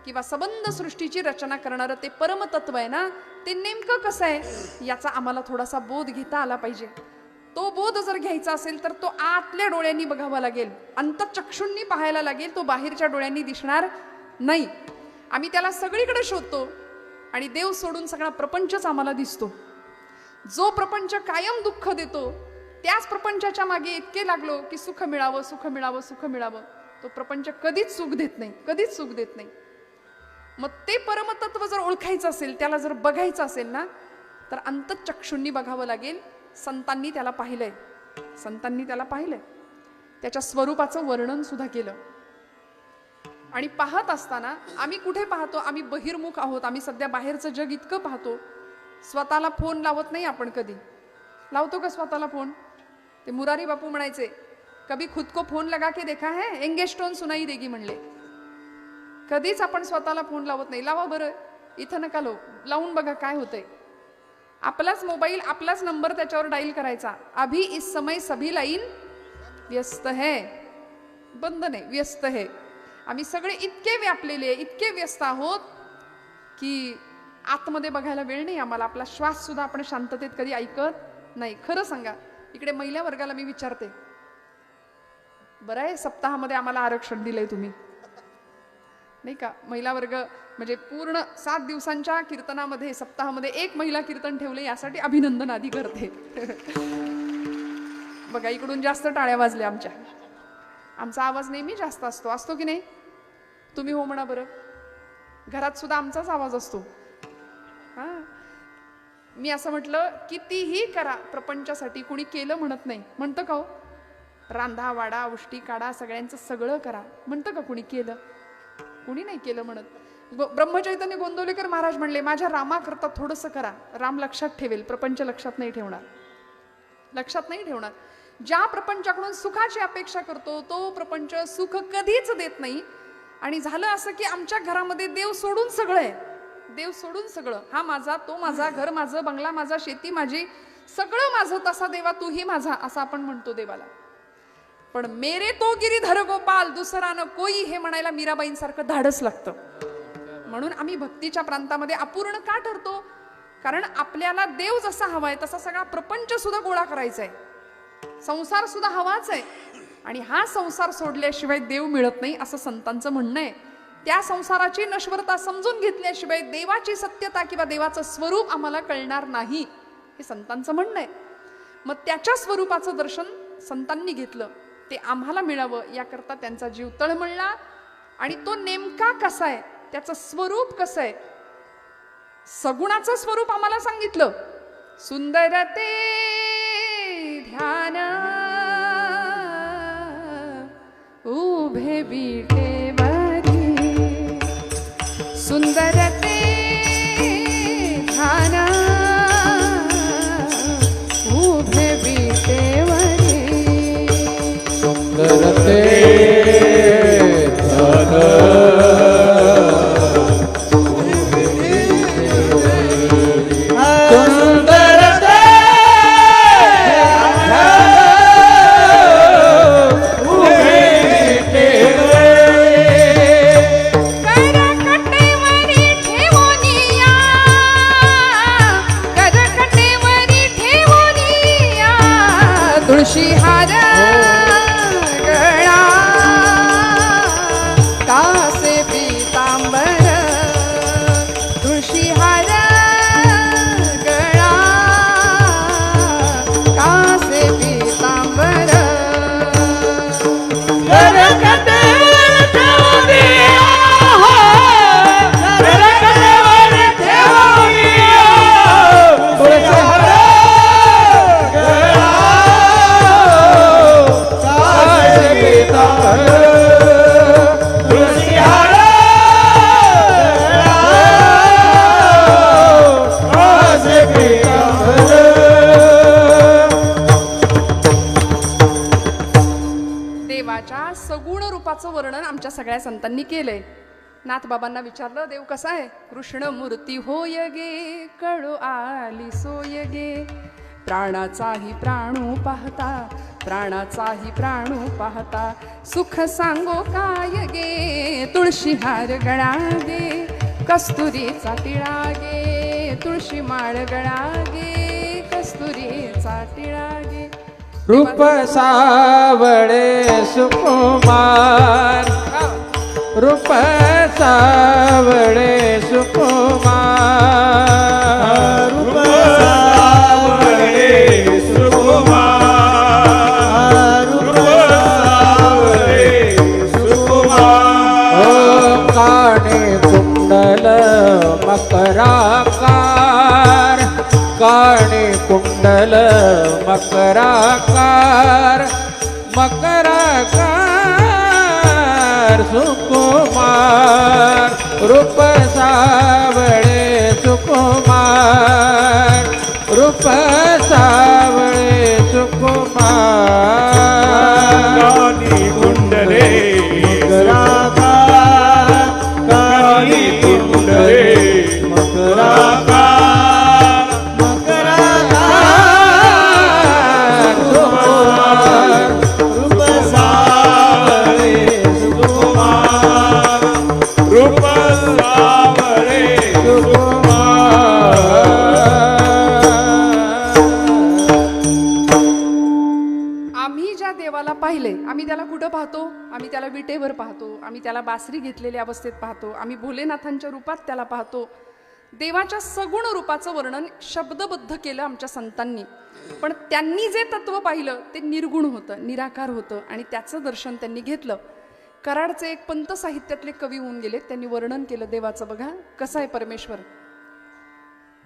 किंवा सबंध सृष्टीची रचना करणारं ते परमतत्व आहे ना, ते नेमकं कसं आहे याचा आम्हाला थोडासा बोध घेता आला पाहिजे. तो बोध जर घ्यायचा असेल तर तो आतल्या डोळ्यांनी बघावा लागेल, अंतःचक्षुंनी पाहायला लागेल. तो बाहेरच्या डोळ्यांनी दिसणार नाही. आम्ही त्याला सगळीकडे शोधतो आणि देव सोडून सगळा प्रपंचच आम्हाला दिसतो. जो प्रपंच कायम दुःख देतो त्याच प्रपंचाच्या मागे इतके लागलो की सुख मिळावं सुख मिळावं सुख मिळावं. तो प्रपंच कधीच सुख देत नाही, कधीच सुख देत नाही. मग ते परमतत्व जर ओळखायचं असेल, त्याला जर बघायचं असेल ना, तर अंतःचक्षुंनी बघावं लागेल. संतांनी त्याला पाहिलंय, संतांनी त्याला पाहिलंय, त्याच्या स्वरूपाचं वर्णन सुद्धा केलं. आणि पाहत असताना आम्ही कुठे पाहतो? आम्ही बहिर्मुख आहोत. आम्ही सध्या बाहेरचं जग इतकं पाहतो, स्वतःला फोन लावत नाही आपण. कधी लावतो का स्वतःला फोन? ते मुरारी बापू म्हणायचे, कभी खुद को फोन लगा के देखा है, एंगेज टोन सुनाई देगी म्हणले. कधीच आपण स्वतःला फोन लावत नाही. लावा बरं, इथं नका लावून बघा काय होतंय. आपलाच मोबाईल, आपलाच नंबर त्याच्यावर डायल करायचा. अभी इस समय सभी लाईन व्यस्त है, बंद नाही, व्यस्त है. आम्ही सगळे इतके व्यापलेले, इतके व्यस्त आहोत की आतमध्ये बघायला वेळ नाही आम्हाला. आपला श्वास सुद्धा आपण शांततेत कधी ऐकत नाही. खरं सांगा, इकडे महिला वर्गाला मी विचारते, बरं आहे सप्ताहामध्ये आम्हाला आरक्षण दिलंय तुम्ही नाही का? महिला वर्ग म्हणजे पूर्ण 7 दिवसांच्या कीर्तनामध्ये सप्ताहामध्ये 1 महिला कीर्तन ठेवले, यासाठी अभिनंदन आधी करते. बघा इकडून जास्त टाळ्या वाजल्या आमच्या. आमचा आवाज नेहमी जास्त असतो, असतो की नाही? तुम्ही हो म्हणा बरं. घरात सुद्धा आमचाच आवाज असतो. हा, मी असं म्हटलं, कितीही करा प्रपंचासाठी, कुणी केलं म्हणत नाही. म्हणतं का हो? रांधा वाडा उष्टी काढा सगळ्यांचं सगळं करा म्हणतं का कुणी केलं? कुणी नाही केलं म्हणत. ब्रह्मचैतन्य गोंदवलेकर महाराज म्हणले माझ्या रामाकरता थोडंसं करा, राम लक्षात ठेवेल, प्रपंच लक्षात नाही ठेवणार. लक्षात नाही ठेवणार. ज्या प्रपंचाकडून सुखाची अपेक्षा करतो तो प्रपंच सुख कधीच देत नाही. आणि झालं असं की आमच्या घरामध्ये देव सोडून सगळं आहे, देव सोडून सगळं, हा माझा तो माझा, घर माझं, बंगला माझा, शेती माझी, सगळं माझं, तसा देवा तूही माझा असं आपण म्हणतो देवाला. पण मेरे तो गिरीधर गोपाल दुसरा न कोई हे म्हणायला मीराबाईंसारखं धाडस लागतं. म्हणून आम्ही भक्तीच्या प्रांतामध्ये अपूर्ण का ठरतो? कारण आपल्याला देव जसा हवाय तसा सगळा प्रपंच सुद्धा गोळा करायचा आहे, संसार सुद्धा हवाच आहे. आणि हा संसार सोडल्याशिवाय देव मिळत नाही असं संतांचं म्हणणं आहे. त्या संसाराची नश्वरता समजून घेतल्याशिवाय देवाची सत्यता किंवा देवाचं स्वरूप आम्हाला कळणार नाही हे संतांचं म्हणणं आहे. मग त्याच्या स्वरूपाचं दर्शन संतांनी घेतलं, ते आम्हाला मिळावं याकरता त्यांचा जीव तळमळला. आणि तो नेमका कसा आहे, त्याचं स्वरूप कसं आहे, सगुणाचं स्वरूप आम्हाला सांगितलं. सुंदर ते ध्यान उभे विटेवरी, सुंदर ते ध्यान उभे विटेवरी, सुंदर ते तुळशी हार गळा कासे पीतांबर, तुळशी हार गळा कासे पीतांबर, देवाच्या सगुण रूपाचं वर्णन आमच्या सगळ्या संतांनी केलंय. नाथबाबांना विचारलं देव कसा आहे? कृष्ण मूर्ती होय गे, कळो आली सोय गे, प्राणाचाही प्राणू पाहता, प्राणाचाही प्राणू पाहता, सुख सांगो काय गे, तुळशी हार गळा गे, कस्तुरीचा टिळा गे, तुळशी माळ गळा गे, कस्तुरीचा टिळा गे. रूप सावळे सुकुमार, रूप सावळे सुकुमार, रूप सावळे सुकुमार, रूप सावळे सुकुमार. काणे कुंडल मकराकार, काणे कुंडल मकराकार, मकराकार सुकुमार, रूप सावळे सुकुमार, रूप सावळे सुकुमार. कानी कुंडले मकराकार, कानी कुंडले मकराकार, मकराकार सुकुमार, रूप सावळे सुकुमार, रूप सावळे सुकुमार. आम्ही ज्या देवाला पाहिले, आम्ही त्याला कुठं पाहतो? आम्ही त्याला विटेवर पाहतो, आम्ही त्याला बासरी घेतलेल्या अवस्थेत पाहतो, आम्ही भोलेनाथांच्या रूपात त्याला पाहतो. देवाच्या सगुण रूपाचं वर्णन शब्दबद्ध केलं आमच्या संतांनी. पण त्यांनी जे तत्व पाहिलं ते निर्गुण होतं, निराकार होतं, आणि त्याचं दर्शन त्यांनी घेतलं. कराडचे एक पंत साहित्यातले कवी होऊन गेले, त्यांनी वर्णन केलं देवाचं. बघा कसं आहे परमेश्वर.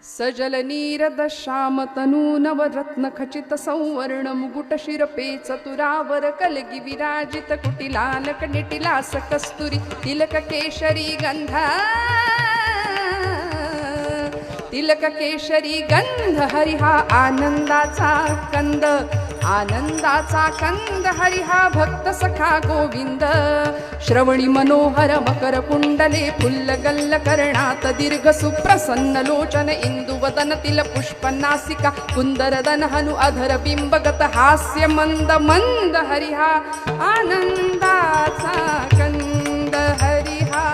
सजल नीरद श्याम तनू नवरत्न खचित संवर्ण मुकुट शिरपे चतुरावर कलगी विराजित कुटिलाल कनिटिलास कस्तुरी तिलक केशरी गंधा तिलक केशरी गंध हरिहा आनंदाचा कंद हरिहा भक्त सखा गोविंद श्रवणी मनोहर मकर कुंडले फुल्लगल्ल कर्णात दीर्घ सुप्रसन्न लोचन इंदुवदन तिल पुष्प नासिका कुंदरदन हनु अधर बिंबगत हास्य मंद मंद हरिहा आनंदाचा कंद हरिहा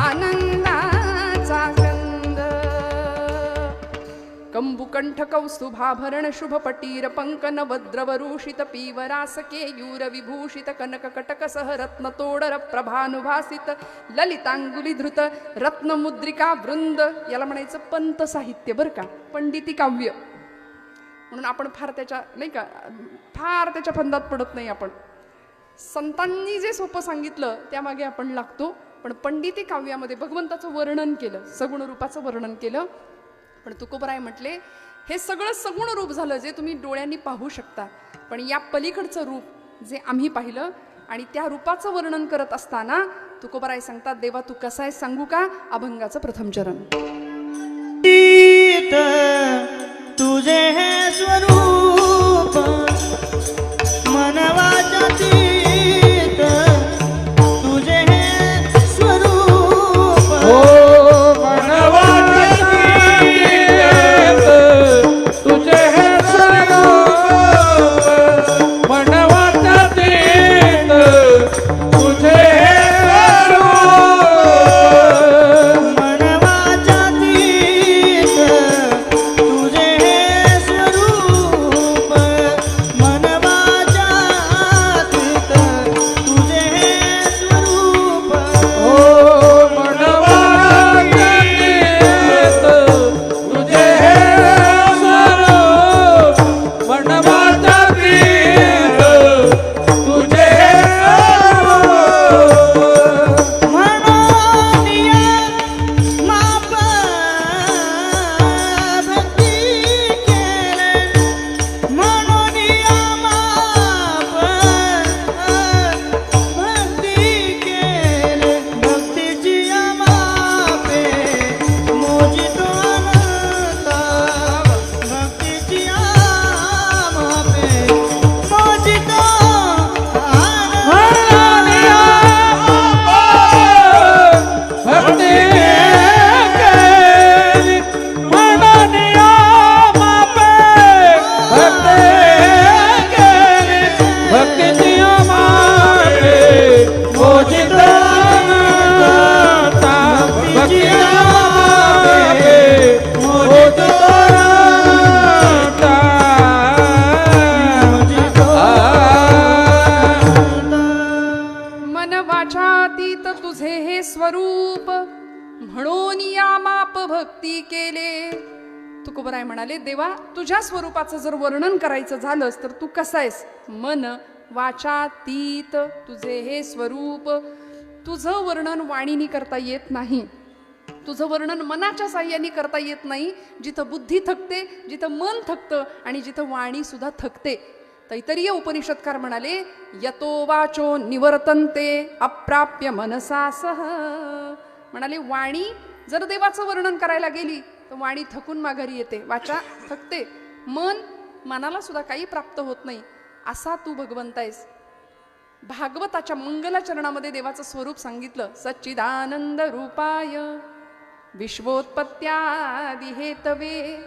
आनंदाचा कंद कंबुकंठ कौस्तुभाभरण शुभ पटीर पंकन वद्रवरूषित पीवरास केयूर विभूषित कनक कटक सह रत्न तोडर प्रभानुभासित ललितांगुली धृत रत्नमुद्रिका वृंद याला म्हणायचं पंत साहित्य बरं का, पंडिती काव्य. म्हणून आपण फार त्याच्या नाही का फार त्याच्या फंदात पडत नाही. आपण संतांनी जे सोपं सांगितलं त्यामागे आपण लागतो. पण पंडिती काव्यामध्ये भगवंताचं वर्णन केलं, सगुण रूपाचं वर्णन केलं. पण तुकोबराय म्हटले हे सगळं सगुण रूप झालं जे तुम्ही डोळ्यांनी पाहू शकता, पण या पलीकडचं रूप जे आम्ही पाहिलं आणि त्या रूपाचं वर्णन करत असताना तुकोबराय सांगतात देवा तू कसा आहे सांगू का. अभंगाचं प्रथम चरण. तुझे हे स्वरूप मनवाचतीत तुझे हे स्वरूप तुझे हे स्वरूप मनवाचतीत तुझे हे स्वरूप मनवाचतीत तुझे हे स्वरूप मनवाचतीत तुझे हे स्वरूप ओ मनवाचतीत तुझे हे स्वरूप मनवाचतीत तुझे हे स्वरूप मनोनिया माप भक्ती केले मनोनिया माप भक्ती केले भक्तीची मापे मोजितो अनंत भक्तीची मापे मोजितो भक्ती केली मननिया मापे भक्ती केली भक्तीची मापे मोजित अनंता भक्ती मापे मोजित अनंता मन वाचातीत तुझे हे स्वरूप म्हणून या माप भक्ती केले. तुकोबराय म्हणाले देवा तुझ्या स्वरूपाचं जर वर्णन करायचं झालंच तर तू कसा आहेस. मन वाचातीत तुझे हे स्वरूप. तुझं वर्णन वाणीनी करता येत नाही, तुझं वर्णन मनाच्या साह्याने करता येत नाही. जिथं बुद्धी थकते, जिथं मन थकतं आणि जिथं वाणी सुद्धा थकते. तैतरीय उपनिषदकार म्हणाले यतो वाचो निवर्तन्ते अप्राप्य मनसा सह. म्हणाले वाणी जर देवाचं वर्णन करायला गेली तर वाणी थकून माघारी येते, वाचा थकते, मन मनाला सुद्धा काही प्राप्त होत नाही. असा तू भगवंत आहेस. भागवताच्या मंगलाचरणामध्ये देवाचं स्वरूप सांगितलं. सच्चिदानंद रूपाय विश्वोत्पत्त्यादि हेतवे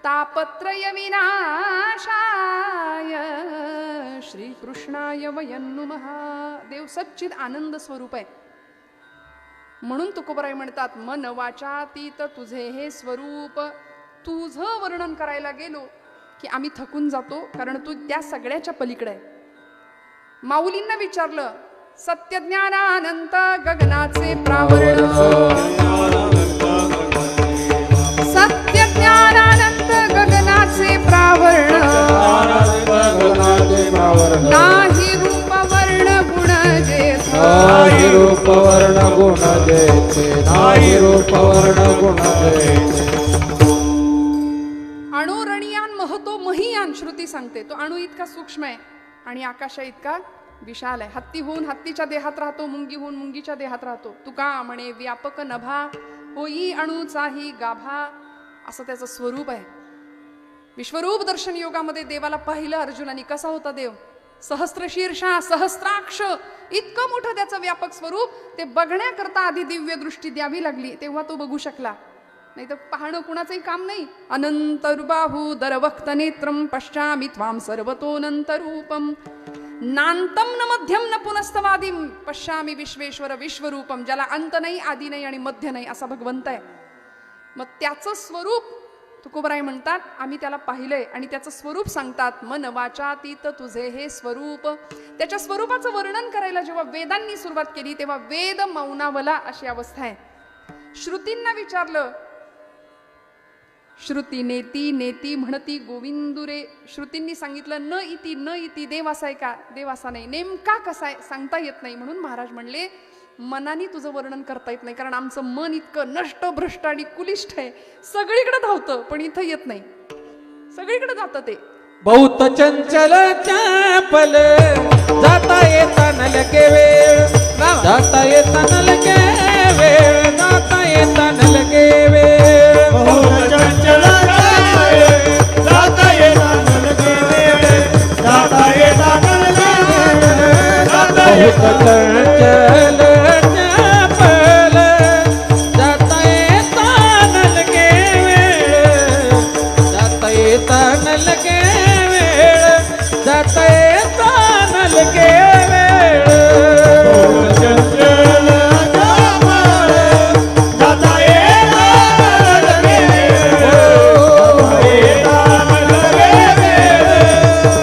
तापत्रय विनाशाय श्रीकृष्णाय वयं नमः. देव सच्चिद आनंद स्वरूप आहे. म्हणून तुकोबराय म्हणतात मन वाचातीत तुझे हे स्वरूप. तुझं वर्णन करायला गेलो की आम्ही थकून जातो, कारण तू त्या सगळ्याच्या पलीकडे आहे. माऊलींना विचारलं सत्यज्ञानानंत गगनाचे प्रावरण सत्यज्ञानानंत गगनाचे प्रावरण नाही रूप वर्ण गुण जेथ नाही रूप वर्ण गुण जेथे नाही रूप वर्ण गुण जेथे महियान श्रुती सांगते. तो अणू इतका सूक्ष्म आहे आणि आकाशा इतका विशाल आहे. हत्ती होऊन हत्तीच्या देहात राहतो, मुंगी होऊन मुंगीच्या देहात राहतो. तुका म्हणे व्यापक नभा होई अणूचाही गाभा, असं त्याचं स्वरूप आहे. विश्वरूप दर्शन योगामध्ये देवाला पाहिलं अर्जुनाने. कसा होता देव? सहस्त्र शीर्षा सहस्त्राक्ष, इतकं मोठं त्याचं व्यापक स्वरूप. ते बघण्याकरता आधी दिव्य दृष्टी द्यावी लागली, तेव्हा तो बघू शकला. नाही तर पाहणं कुणाचंही काम नाही. अनंतरुबाहू दरवक्त नेत्रम पश्चामि त्वाम सर्वतोऽनंतरूपम नांतम न मध्यम न पुनस्तवादिम पश्यामी विश्वेश्वर विश्वरूपम. ज्याला अंत नाही, आदी नाही आणि मध्य नाही, असा भगवंत आहे. मग त्याचं स्वरूप तुकोबराय म्हणतात आम्ही त्याला पाहिलंय आणि त्याचं स्वरूप सांगतात. मन वाचातीत तुझे हे स्वरूप. त्याच्या स्वरूपाचं वर्णन करायला जेव्हा वेदांनी सुरुवात केली तेव्हा वेद मौनावला अशी अवस्था आहे. श्रुतींना विचारलं, श्रुती नेती नेती म्हणती गोविंदुरे. श्रुतींनी सांगितलं न इति न इति. देव असा आहे का? देव असा नाही. नेमका कसा आहे सांगता येत नाही. म्हणून महाराज म्हणले मनाने तुझं वर्णन करता येत नाही, कारण आमचं मन इतकं नष्ट भ्रष्ट आणि कुलिष्ठ आहे. सगळीकडे धावतं पण इथं येत नाही. सगळीकडे जातं ते. बहुत चंचल चपल जाता येता न लगे वेळ, जाता येता न लगे वेळ, जाता येता न लगे वेळ. बहुत चंचल चपल जाता येता न लगे वेळ, जाता येता न लगे वेळ, जाता बहुत येता चंचल चपल जाता येता न लगे वेळ, जाता येता न लगे वेळ, जाता येता न लगे वेळ. चंचल चपल जाता येता न लगे वेळ, जाता येता न लगे वेळ,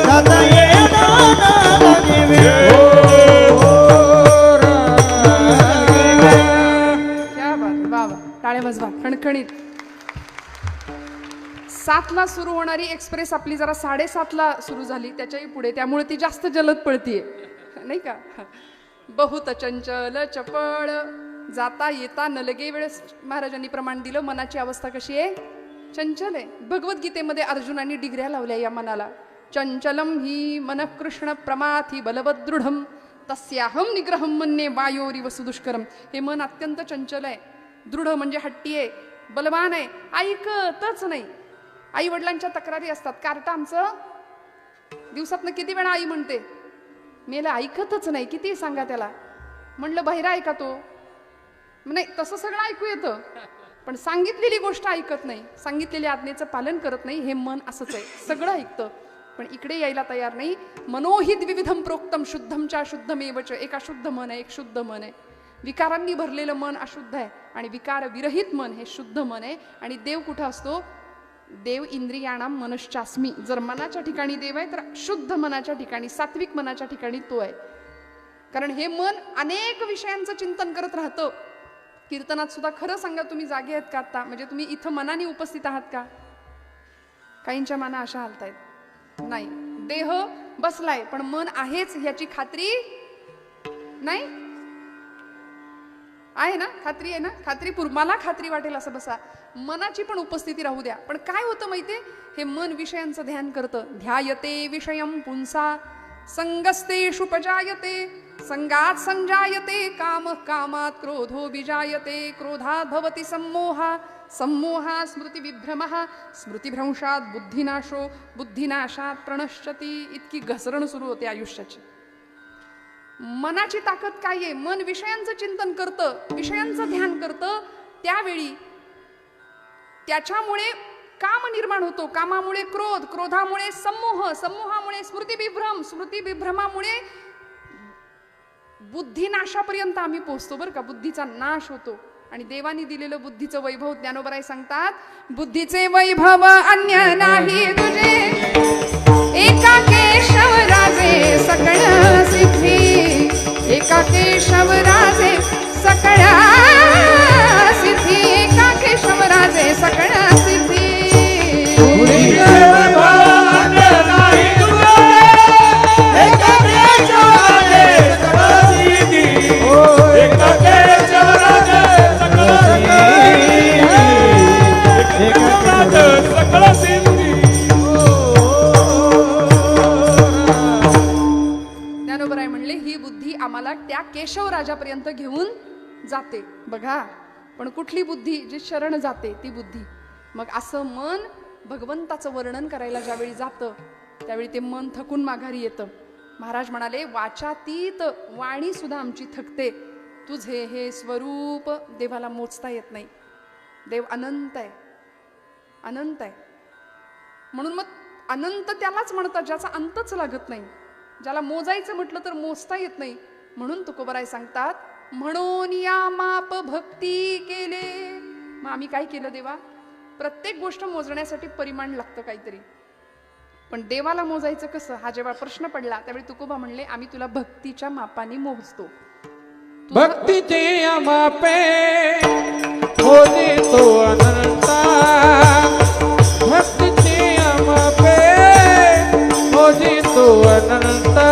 जाता येता न लगे वेळ. क्या बात आहे. वा वा, टाळ्या वाजवा खणखणीत. 7ला सुरू होणारी एक्सप्रेस आपली जरा 7:30ला सुरू झाली, त्याच्याही पुढे, त्यामुळे ती जास्त जलद पळतीये नाही का. बहुत चंचल चपळ जाता येता न लगे वेळ. महाराजांनी प्रमाण दिलं. मनाची अवस्था कशी आहे? चंचल आहे. भगवद्गीतेमध्ये अर्जुनाने डिग्र्या लावल्या या मनाला. चंचलम ही मन कृष्ण प्रमाथी बलवदृढम तस्याहम निग्रहम मन्ये वायोरिव सुदुष्करम. हे मन अत्यंत चंचल आहे. दृढ म्हणजे हट्टी आहे, बलवान आहे, ऐकतच नाही. आई वडिलांच्या तक्रारी असतात. कार्टा आमचं दिवसातनं किती वेळा आई म्हणते, मेला ऐकतच नाही, किती सांगा त्याला. म्हणलं बहिरा ऐका तो. नाही तसं सगळं ऐकू येतं पण सांगितलेली गोष्ट ऐकत नाही, सांगितलेल्या आज्ञेचं पालन करत नाही. हे मन असंच आहे, सगळं ऐकतं पण इकडे यायला तयार नाही. मनोहित विविधम प्रोक्तम शुद्धमच्या शुद्धमेवच. एक अशुद्ध मन आहे, एक शुद्ध मन आहे. विकारांनी भरलेलं मन अशुद्ध आहे आणि विकार विरहित मन हे शुद्ध मन आहे. आणि देव कुठं असतो? देव इंद्रियाणाम मनश्चास्मी. जर मनाच्या ठिकाणी देव आहे तर शुद्ध मनाच्या ठिकाणी, सात्विक मनाच्या ठिकाणी तो आहे. कारण हे मन अनेक विषयांचं चिंतन करत राहतं. कीर्तनात सुद्धा खरं सांगा, तुम्ही जागे आहेत का आता? म्हणजे तुम्ही इथं मनाने उपस्थित आहात का? काहींच्या मना अशा हालतायत. नाही, देह बसलाय पण मन आहेच याची खात्री नाही आहे ना. खात्री आहे ना. मला खात्री वाटेल असं बसा. मनाची पण उपस्थिती राहू द्या. पण काय होतं माहितीये, हे मन विषयांचं ध्यान करतं. ध्यायते विषयम पुंसा संगस्तेषु पजायते संगात संजायते काम कामात क्रोधो विजायते क्रोधात भवति सम्मोहा सम्मोहा स्मृती विभ्रमः स्मृतिभ्रंशात बुद्धिनाशो बुद्धिनाशात प्रणश्यती. इतकी घसरण सुरू होते आयुष्याची. मनाची ताकद काय आहे? मन विषयांचं चिंतन करतं, विषयांचं ध्यान करतं. त्यावेळी त्याच्यामुळे काम निर्माण होतो, कामामुळे क्रोध, क्रोधामुळे सम्मोह, सम्मोहामुळे स्मृतिविभ्रम, स्मृतिविभ्रमामुळे बुद्धिनाशापर्यंत आम्ही पोहोचतो बरं का. बुद्धीचा नाश होतो. आणि देवानी दिलेलं बुद्धीचं वैभव ज्ञानोबराय सांगतात, बुद्धीचे वैभव अन्य नाही तुझे, एका केशव राजे सकळ सिद्धी, एका केशव राजे सकळ सिद्धी, एका केशव राजे सकळ सिद्धी. जाते बघा, पण कुठली बुद्धी? जी शरण जाते ती बुद्धी. मग असं मन भगवंताचं वर्णन करायला ज्यावेळी जातं त्यावेळी ते मन थकून माघारी येतं. महाराज म्हणाले, वाचातीत वाणी सुद्धा आमची थकते, तुझे हे स्वरूप देवाला मोजता येत नाही. देव अनंत आहे, अनंत आहे. म्हणून मग अनंत त्यालाच म्हणतात ज्याचा अंतच लागत नाही, ज्याला मोजायचं म्हटलं तर मोजता येत नाही. म्हणून तुकोबाराय सांगतात, म्हणून या माप भक्ती केले. मग आम्ही काय केलं देवा? प्रत्येक गोष्ट मोजण्यासाठी परिमाण लागतं काहीतरी, पण देवाला मोजायचं कसं हा जेव्हा प्रश्न पडला त्यावेळी तुकोबा म्हणले, आम्ही तुला भक्तीच्या मापाने मोजतो. भक्तीचे मापे मोजे तो अनंता, भक्तीचे मापे मोजे तो अनंता,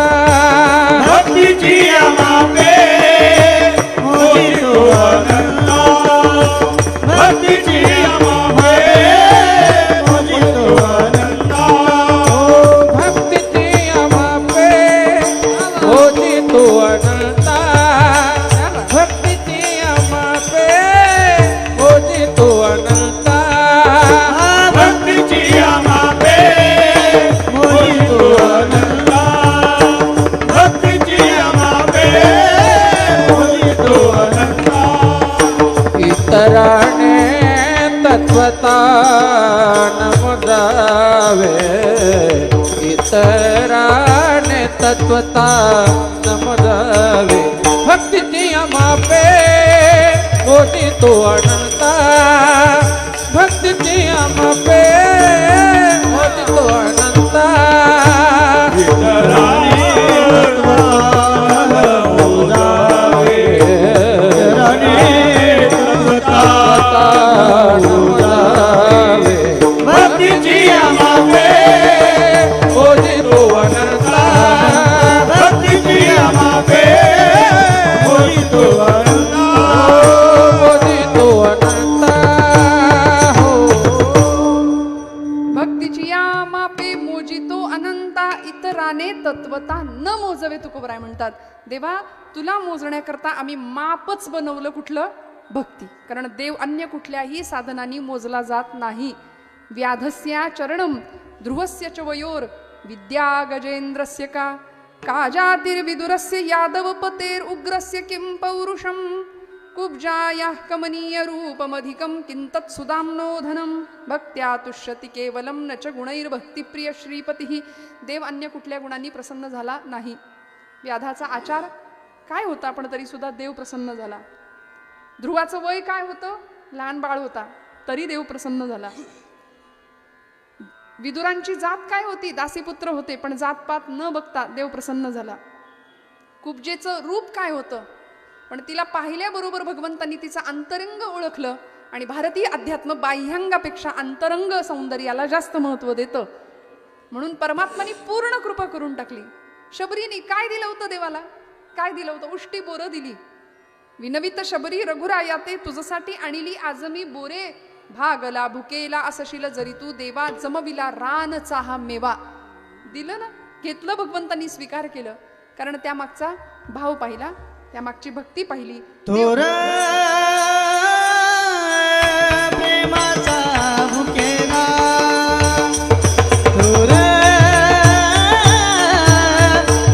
भक्तीची मापे मोजितो अनंता, भक्तीची मापे मोजितो अनंता, भक्तीचे मापे मोजे तो अनंता, भक्तीचे मापे मोजे तो अनंता, भक्तीची मापे मोजितो अनंता, भक्तीची मापे मोजितो अनंता. इतराने तत्वता नमदावे, इतराने तत्वता नमदावे, भक्तीची मापे मोठी तो अनंता, भक्तीची मापे मोठी तो अनंता, इतरांनी तत्त्वाला मोजावे, इतरांनी तत्त्वाला मोजावे, भक्तीची मापे मोठी तो अनंता, भक्तीची मापे मोजितो अनंता. मोठी तो अनंता हो. भक्तीची या मापे मोजितो अनंता, इतराने तत्वता न मोजवे. तुकोबराय म्हणतात, देवा तुला मोजण्याकरता आम्ही मापच बनवलं. कुठलं? भक्ती. कारण देव अन्य कुठल्याही साधनांनी मोजला जात नाही. व्याधस्या चरणम ध्रुवस्य च वयोर विद्या गजेंद्रस्य का, काजातिर्विदुरस्य यादव पतेर उग्रस्य किं पौरुषम, कुब्जायाः कमनीय रूपमधिकं किंतत् सुदाम्नो धनम, भक्त्या तुष्यति केवलम न च गुणैर्भक्तिप्रिय श्रीपतीः. देव अन्य कुठल्या गुणांनी प्रसन्न झाला नाही. व्याधाचा आचार काय होता, पण तरी सुद्धा देव प्रसन्न झाला. ध्रुवाचं वय काय होतं? लहान बाळ होता, तरी देव प्रसन्न झाला. विदुरांची जात काय होती? दासीपुत्र होते, पण जातपात न बघता देव प्रसन्न झाला. कुब्जेचं रूप काय होतं? पण तिला पाहिल्याबरोबर भगवंतांनी तिचं अंतरंग ओळखलं. आणि भारतीय अध्यात्म बाह्यांगापेक्षा अंतरंग सौंदर्याला जास्त महत्व देतं. म्हणून परमात्माने पूर्ण कृपा करून टाकली. शबरीने काय दिलं होतं देवाला? काय दिलं होतं? उष्टी बोरं दिली. विनवित शबरी रघुराया ते तुझसाठी आणली आज मी बोरे, भागला भुकेला असशील जरी तू देवा, जमविला रानचा हा मेवा. दिलं ना, घेतलं भगवंतांनी, स्वीकार केलं. कारण त्यामागचा भाव पाहिला, त्यामागची भक्ती पाहिली. थोर प्रेमाचा भुकेला, थोर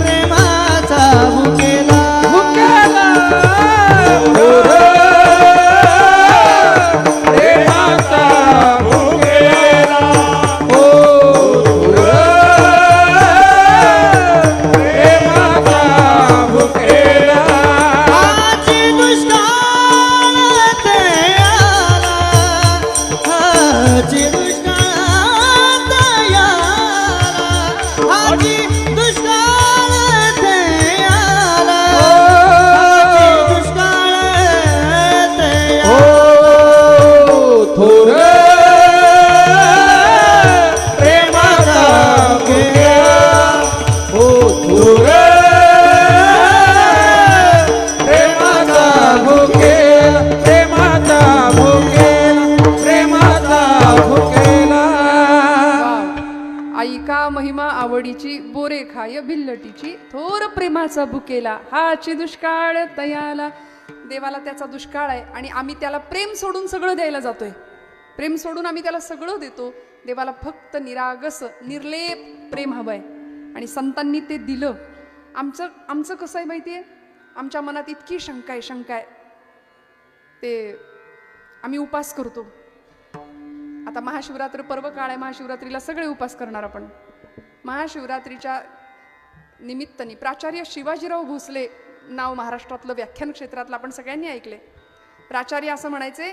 प्रेमाचा भुकेला, भुकेला थोर प्रेमाचा भुकेला, हो थोर प्रेमाचा भुकेला, आजी दुष्काळ ते आला, आजी दुष्काळ ते आला, आजी दुष्काळ ते आला, आजी दुष्काळ ते हो थोर प्रेमाचा भुकेला, हो थोर प्रेमाचा भुकेला, प्रेमाचा भुकेला, प्रेमाचा भुकेला. ऐका महिमा आवडीची, बोरे खाय भिल्लटीची, थोर प्रेमाचा भुकेला, हाची दुष्काळ तयाला. देवाला त्याचा दुष्काळ आहे आणि आम्ही त्याला प्रेम सोडून सगळं द्यायला जातोय. प्रेम सोडून आम्ही त्याला सगळं देतो. देवाला फक्त निरागस निर्लेप प्रेम हवंय आणि संतांनी ते दिलं. आमचं कसं आहे माहितीये, आमच्या मनात इतकी शंका आहे ते आम्ही उपास करतो. आता महाशिवरात्र पर्व काळ आहे, महाशिवरात्रीला सगळे उपास करणार आपण. महाशिवरात्रीच्या निमित्ताने प्राचार्य शिवाजीराव भोसले नाव महाराष्ट्रातलं व्याख्यान क्षेत्रातलं आपण सगळ्यांनी ऐकले. प्राचार्य असं म्हणायचे,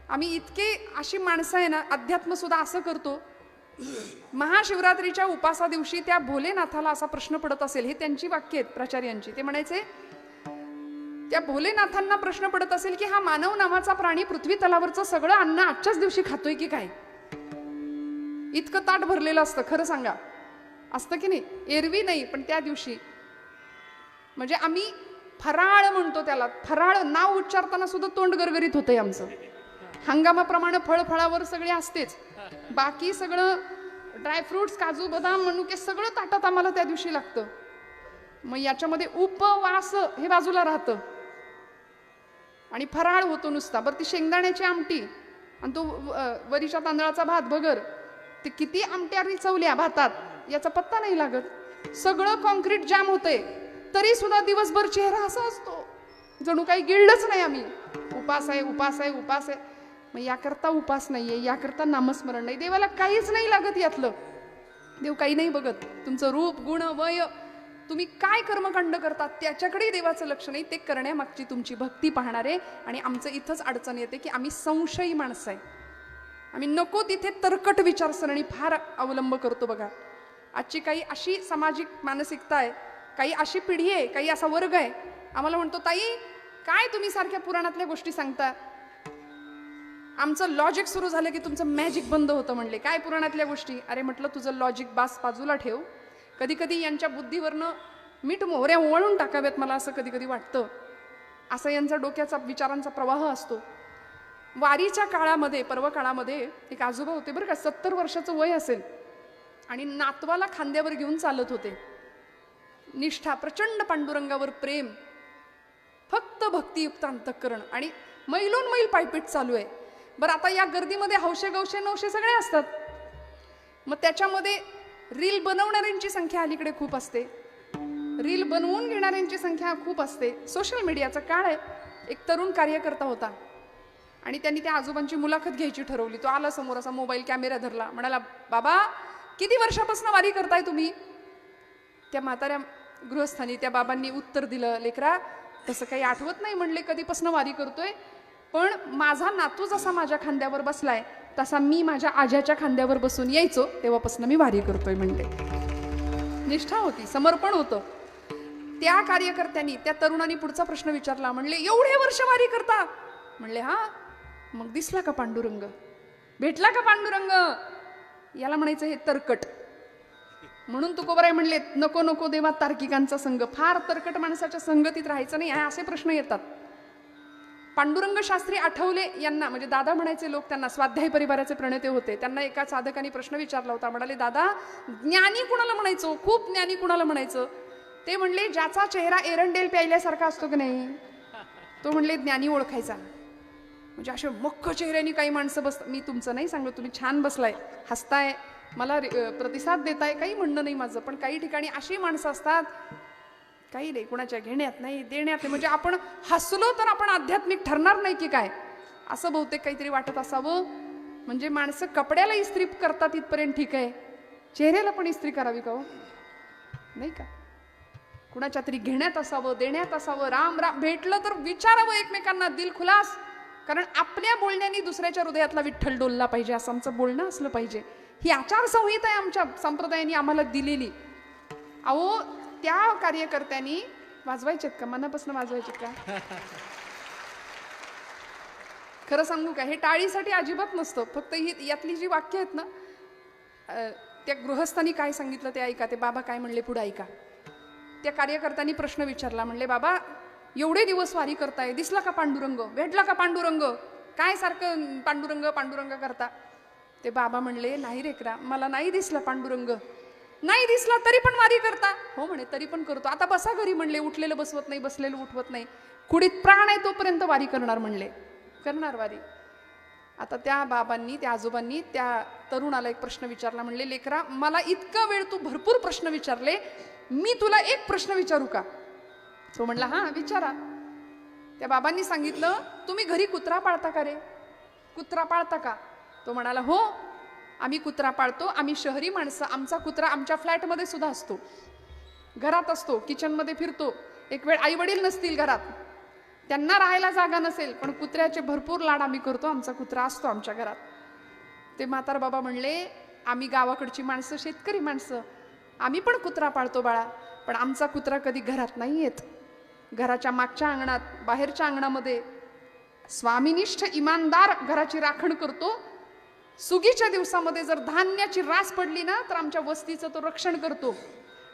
आम्ही इतके अशी माणसं आहे ना, अध्यात्म सुद्धा असं करतो. महाशिवरात्रीच्या उपासा दिवशी त्या भोलेनाथाला असा प्रश्न पडत असेल, हे त्यांची वाक्य आहेत प्राचार्यांची. ते म्हणायचे, त्या भोलेनाथांना प्रश्न पडत असेल की हा मानव नावाचा प्राणी पृथ्वी तलावरचं सगळं अन्न आजच्याच दिवशी खातोय की काय. इतकं ताट भरलेलं असतं, खरं सांगा असतं की नाही. एरवी नाही, पण त्या दिवशी म्हणजे आम्ही फराळ म्हणतो त्याला. फराळ नाव उच्चारताना सुद्धा तोंड गरगरीत होतंय आमचं. हंगामाप्रमाणे फळफळावर सगळे असतेच, बाकी सगळं ड्रायफ्रुट्स, काजू बदाम मनुके सगळं ताटात आम्हाला त्या दिवशी लागतं. मग याच्यामध्ये उपवास हे बाजूला राहतं आणि फराळ होतो नुसता. बरं ती शेंगदाण्याची आमटी आणि तो वरीच्या तांदळाचा भात भगर, ते किती आमट्या रिचवल्या भातात याचा पत्ता नाही लागत. सगळं कॉन्क्रीट जाम होतंय तरी सुद्धा दिवसभर चेहरा असा असतो जणू काही गिळलंच नाही आम्ही. उपास आहे उपास आहे उपास आहे. मग याकरता उपास नाहीये, याकरता नामस्मरण नाही. देवाला काहीच नाही लागत यातलं. देव काही नाही बघत. तुमचं रूप गुण वय, तुम्ही काय कर्मकांड करतात त्याच्याकडे देवाचं लक्ष नाही. ते करण्यामागची तुमची भक्ती पाहणार आहे. आणि आमचं इथंच अडचण येते की आम्ही संशयी माणसं आहे. आम्ही नको तिथे तरकट विचारसरणी फार अवलंब करतो. बघा आजची काही अशी सामाजिक मानसिकता आहे, काही अशी पिढी आहे, काही असा वर्ग आहे. आम्हाला म्हणतो, ताई काय तुम्ही सारख्या पुराणातल्या गोष्टी सांगता. आमचं लॉजिक सुरू झालं की तुमचं मॅजिक बंद होतं. म्हणले काय पुराणातल्या गोष्टी. अरे म्हटलं तुझं लॉजिक बाजूला ठेव. कधी कधी यांच्या बुद्धीवरनं मीठ मोहऱ्या ओवाळून टाकाव्यात, मला असं कधी कधी वाटतं. असा यांचा डोक्याचा विचारांचा प्रवाह असतो. वारीच्या काळामध्ये, पर्व काळामध्ये एक आजोबा होते बरं का, 70 वर्षाचं वय असेल आणि नातवाला खांद्यावर घेऊन चालत होते. निष्ठा, प्रचंड पांडुरंगावर प्रेम, फक्त भक्तियुक्त अंतःकरण आणि मैलोन मैल पायपीट चालू आहे. बरं आता या गर्दीमध्ये हौशे गौशे नवशे सगळे असतात. मग त्याच्यामध्ये रील बनवणाऱ्यांची संख्या अलीकडे खूप असते, रील बनवून घेणाऱ्यांची संख्या खूप असते. सोशल मीडियाचा काळ आहे. एक तरुण कार्यकर्ता होता आणि त्यांनी त्या आजोबांची मुलाखत घ्यायची ठरवली. तो आला समोर, असा मोबाईल कॅमेरा धरला, म्हणाला, बाबा किती वर्षापासून वारी करताय तुम्ही. त्या म्हाताऱ्या गृहस्थानी त्या बाबांनी उत्तर दिलं, लेकरा तसं काही आठवत नाही म्हणले कधीपासून वारी करतोय, पण माझा नातू जसा माझ्या खांद्यावर बसलाय तसा मी माझ्या आज्याच्या खांद्यावर बसून यायचो तेव्हापासून मी वारी करतोय म्हणले. निष्ठा होती, समर्पण होतं. त्या कार्यकर्त्यांनी त्या तरुणांनी पुढचा प्रश्न विचारला. म्हणले एवढे वर्ष वारी करता. म्हणले हा. मग दिसला का पांडुरंग, भेटला का पांडुरंग. याला म्हणायचं हे तरकट. म्हणून तुकोबाराय म्हणले, नको नको देवा तार्किकांचा संघ. फार तरकट माणसाच्या संगतीत राहायचं नाही. असे प्रश्न येतात. पांडुरंग शास्त्री आठवले यांना, म्हणजे दादा म्हणायचे लोक, त्यांना स्वाध्याय परिवाराचे प्रणेते होते. त्यांना एका साधकाने प्रश्न विचारला होता. म्हणाले, दादा ज्ञानी कुणाला म्हणायचो, खूप ज्ञानी कुणाला म्हणायचं. ते म्हणले, ज्याचा चेहरा एरंडेल प्यायल्यासारखा असतो की नाही तो म्हणले ज्ञानी ओळखायचा. म्हणजे अशा मख्ख चेहऱ्याने काही माणसं बसतात. मी तुमचं नाही सांगत, तुम्ही छान बसलाय, हसताय, मला प्रतिसाद देताय, काही म्हणणं नाही माझं. पण काही ठिकाणी अशी माणसं असतात, काही नाही, कुणाच्या घेण्यात नाही देण्यात नाही. म्हणजे आपण हसलो तर आपण आध्यात्मिक ठरणार नाही की काय, असं बहुतेक काहीतरी वाटत असावं. म्हणजे माणसं कपड्याला इस्त्री करतात इथपर्यंत ठीक आहे, चेहऱ्याला पण इस्त्री करावी का हो, नाही का. कुणाच्या तरी घेण्यात असावं, देण्यात असावं. राम राम भेटलं तर विचारावं एकमेकांना दिलखुलास. कारण आपल्या बोलण्याने दुसऱ्याच्या हृदयातला विठ्ठल डोलला पाहिजे, असं आमचं बोलणं असलं पाहिजे. ही आचारसंहिता आहे आमच्या संप्रदायाने आम्हाला दिलेली. अहो त्या कार्यकर्त्यांनी वाजवायचेत का, मनापासून वाजवायचेत का. खरं सांगू का, हे टाळीसाठी अजिबात नसतं. फक्त ही यातली जी वाक्य आहेत ना, त्या गृहस्थांनी काय सांगितलं ते ऐका. ते बाबा काय म्हणले पुढे ऐका. त्या कार्यकर्त्यांनी प्रश्न विचारला. म्हणले, बाबा एवढे दिवस वारी करताय, दिसला का पांडुरंग, भेटला का पांडुरंग, काय सारखं पांडुरंग पांडुरंग करता. ते बाबा म्हणले, नाही रेकरा, मला नाही दिसला पांडुरंग. नाही दिसला तरी पण वारी करता. हो म्हणे, तरी पण करतो. आता बसा घरी म्हणले, उठलेलं बसवत नाही, बसलेलं उठवत नाही. कुडीत प्राण आहे तोपर्यंत वारी करणार म्हणले, करणार वारी. आता त्या बाबांनी, त्या आजोबांनी त्या तरुणाला एक प्रश्न विचारला. म्हणले, लेकरा मला इतका वेळ तू भरपूर प्रश्न विचारले, मी तुला एक प्रश्न विचारू का? तो म्हणला हां विचारा. त्या बाबांनी सांगितलं, तुम्ही घरी कुत्रा पाळता का रे? कुत्रा पाळता का? तो म्हणाला हो आम्ही कुत्रा पाळतो. आम्ही शहरी माणसं, आमचा कुत्रा आमच्या फ्लॅटमध्ये सुद्धा असतो, घरात असतो, किचनमध्ये फिरतो. एक वेळ आई वडील नसतील घरात, त्यांना राहायला जागा नसेल, पण कुत्र्याचे भरपूर लाड आम्ही करतो, आमचा कुत्रा असतो आमच्या घरात. ते म्हातार बाबा म्हणले, आम्ही गावाकडची माणसं, शेतकरी माणसं, आम्ही पण कुत्रा पाळतो बाळा, पण आमचा कुत्रा कधी घरात नाही येत. घराच्या मागच्या अंगणात, बाहेरच्या अंगणामध्ये स्वामिनिष्ठ इमानदार घराची राखण करतो. सुगीच्या दिवसामध्ये जर धान्याची रास पडली ना तर आमच्या वस्तीचं तो रक्षण करतो.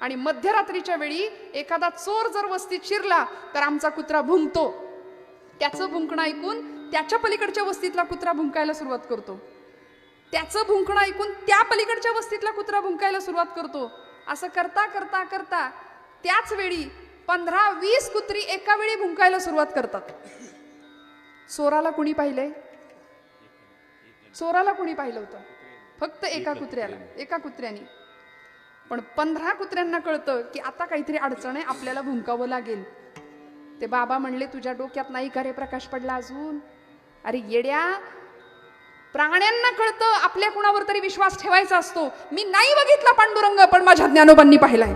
आणि मध्यरात्रीच्या वेळी एखादा चोर जर वस्तीत शिरला तर आमचा कुत्रा भुंकतो. त्याचं भुंकणं ऐकून त्याच्या पलीकडच्या वस्तीतला कुत्रा भुंकायला सुरुवात करतो. त्याचं भुंकणं ऐकून त्या पलीकडच्या वस्तीतला कुत्रा भुंकायला सुरुवात करतो. असं करता करता करता त्याच वेळी 15-20 कुत्री एका वेळी भुंकायला सुरुवात करतात. चोराला कुणी पाहिलंय? चोराला कुणी पाहिलं होतं? फक्त एका कुत्र्याला, एका कुत्र्याने. पण 15 कुत्र्यांना कळतं की आता काहीतरी अडचण आहे, आपल्याला भुंकावं लागेल. ते बाबा म्हणले, तुझ्या डोक्यात नाही का रे प्रकाश पडला अजून? अरे येड्या, प्राण्यांना कळतं आपल्या कुणावर तरी विश्वास ठेवायचा असतो. मी नाही बघितला पांडुरंग, पण माझ्या ज्ञानोबांनी पाहिलाय,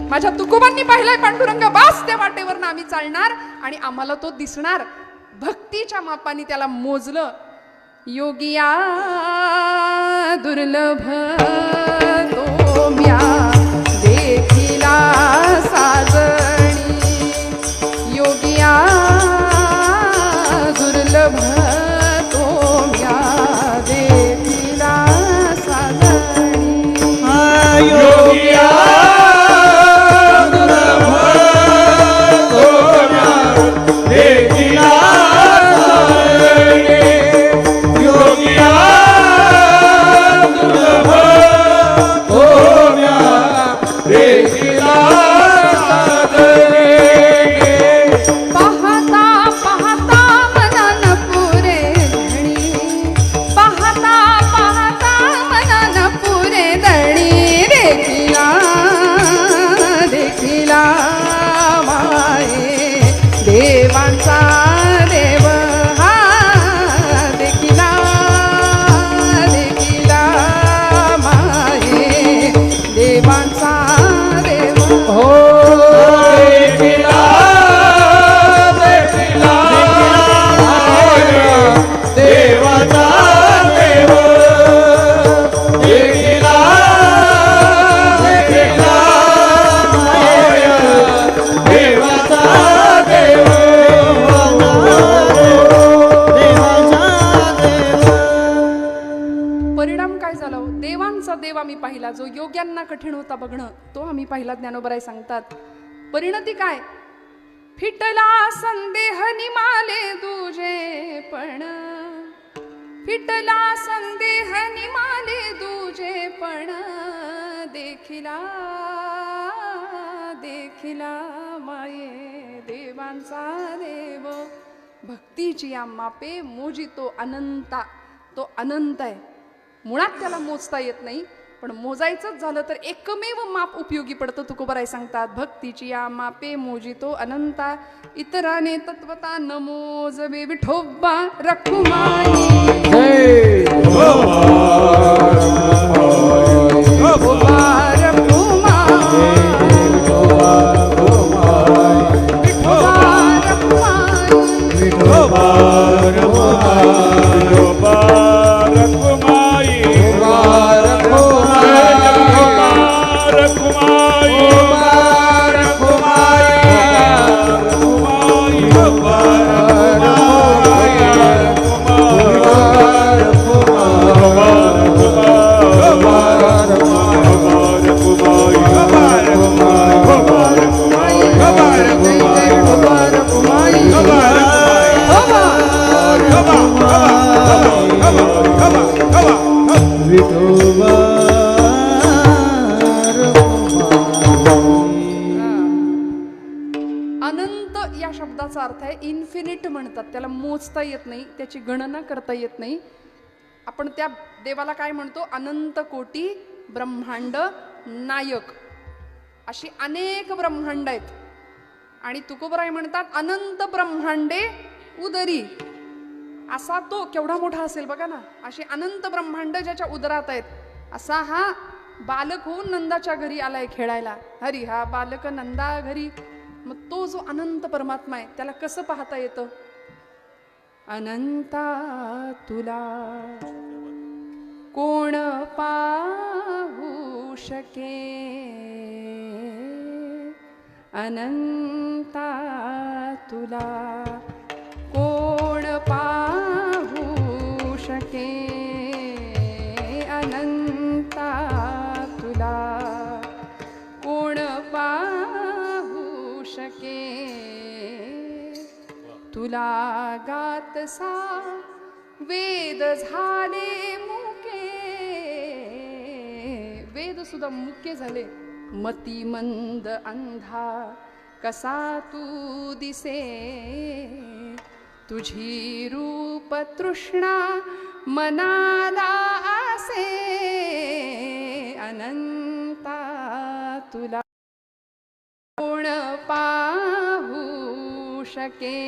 माझ्या तुकोबांनी पाहिलाय पांडुरंग. बास त्या वाटेवरनं आम्ही चालणार आणि आम्हाला तो दिसणार. भक्तीच्या मापाने त्याला मोजलं. योगिया दुर्लभ तो म्या देखिला साजणी, योगिया दुर्लभ तो म्या देखिला साजणी. योगिया दुर्लभ तो म्या देखिला साजणी, योगिया दुर्लभ तो म्या देखिला साजणी. पाहता पाहता मनान पुरे धणी, पाहता पाहता मनान पुरे धणी, देखिला देखिला माये देवांचा देव हा, देखिला देखिला माये देवांचा देव हो देखिला देखिला देवाचा देव, देखिला देखिला देवाचा देव, परिणाम काय झाला हो? देवांचा देव आम्ही पाहिला. जो योग्यांना कठीण होता बघणं, तो आम्ही पाहिला. ज्ञानोबराय सांगतात, परिणती काय? फिटला संदेह निमाले दुजे पण, फिटला संदेह निमाले दुजे पण, देखिला देखिला माये देवांचा देव. भक्तीची या मापे मोजितो अनंता. तो अनंत आहे, मुळात त्याला मोजता येत नाही, पण मोजायचंच झालं तर एकमेव माप उपयोगी पडतं. तुकोबराय सांगतात, भक्तीची या मापे मोजितो अनंता, इतराने तत्वता न मोजवे. विठोबा रखुमाई जय विठोबा रखुमाई, विठोबा रखुमाई, विठोबा रखुमाई, अनंत या शब्दाचा अर्थ आहे मोजता येत नाही, त्याची गणना करता येत नाही. आपण त्या देवाला काय म्हणतो? अनंत कोटी ब्रह्मांड नायक. अशी अनेक ब्रह्मांड आहेत. आणि तुकोबराय म्हणतात अनंत ब्रह्मांडे उदरी. असा तो केवढा मोठा असेल बघा ना. अशी अनंत ब्रह्मांड ज्याच्या उदरात आहेत, असा हा बालक होऊन नंदाच्या घरी आलाय खेळायला. हरी हा बालक नंदा घरी. मग तो जो अनंत परमात्मा आहे त्याला कसं पाहता येतं? अनंता तुला कोण पाहू शके, अनंता तुला कोण पाहू शके, अनंता तुला कोण पाहू शके. तुला गातसा वेद झाले मुके, वेद सुद्धा मुके झाले. मती मंद अंधा कसा तू दिसे, तुझी रूप तृष्णा मनाला आसे, अनंता तुला कोण पाहू शके,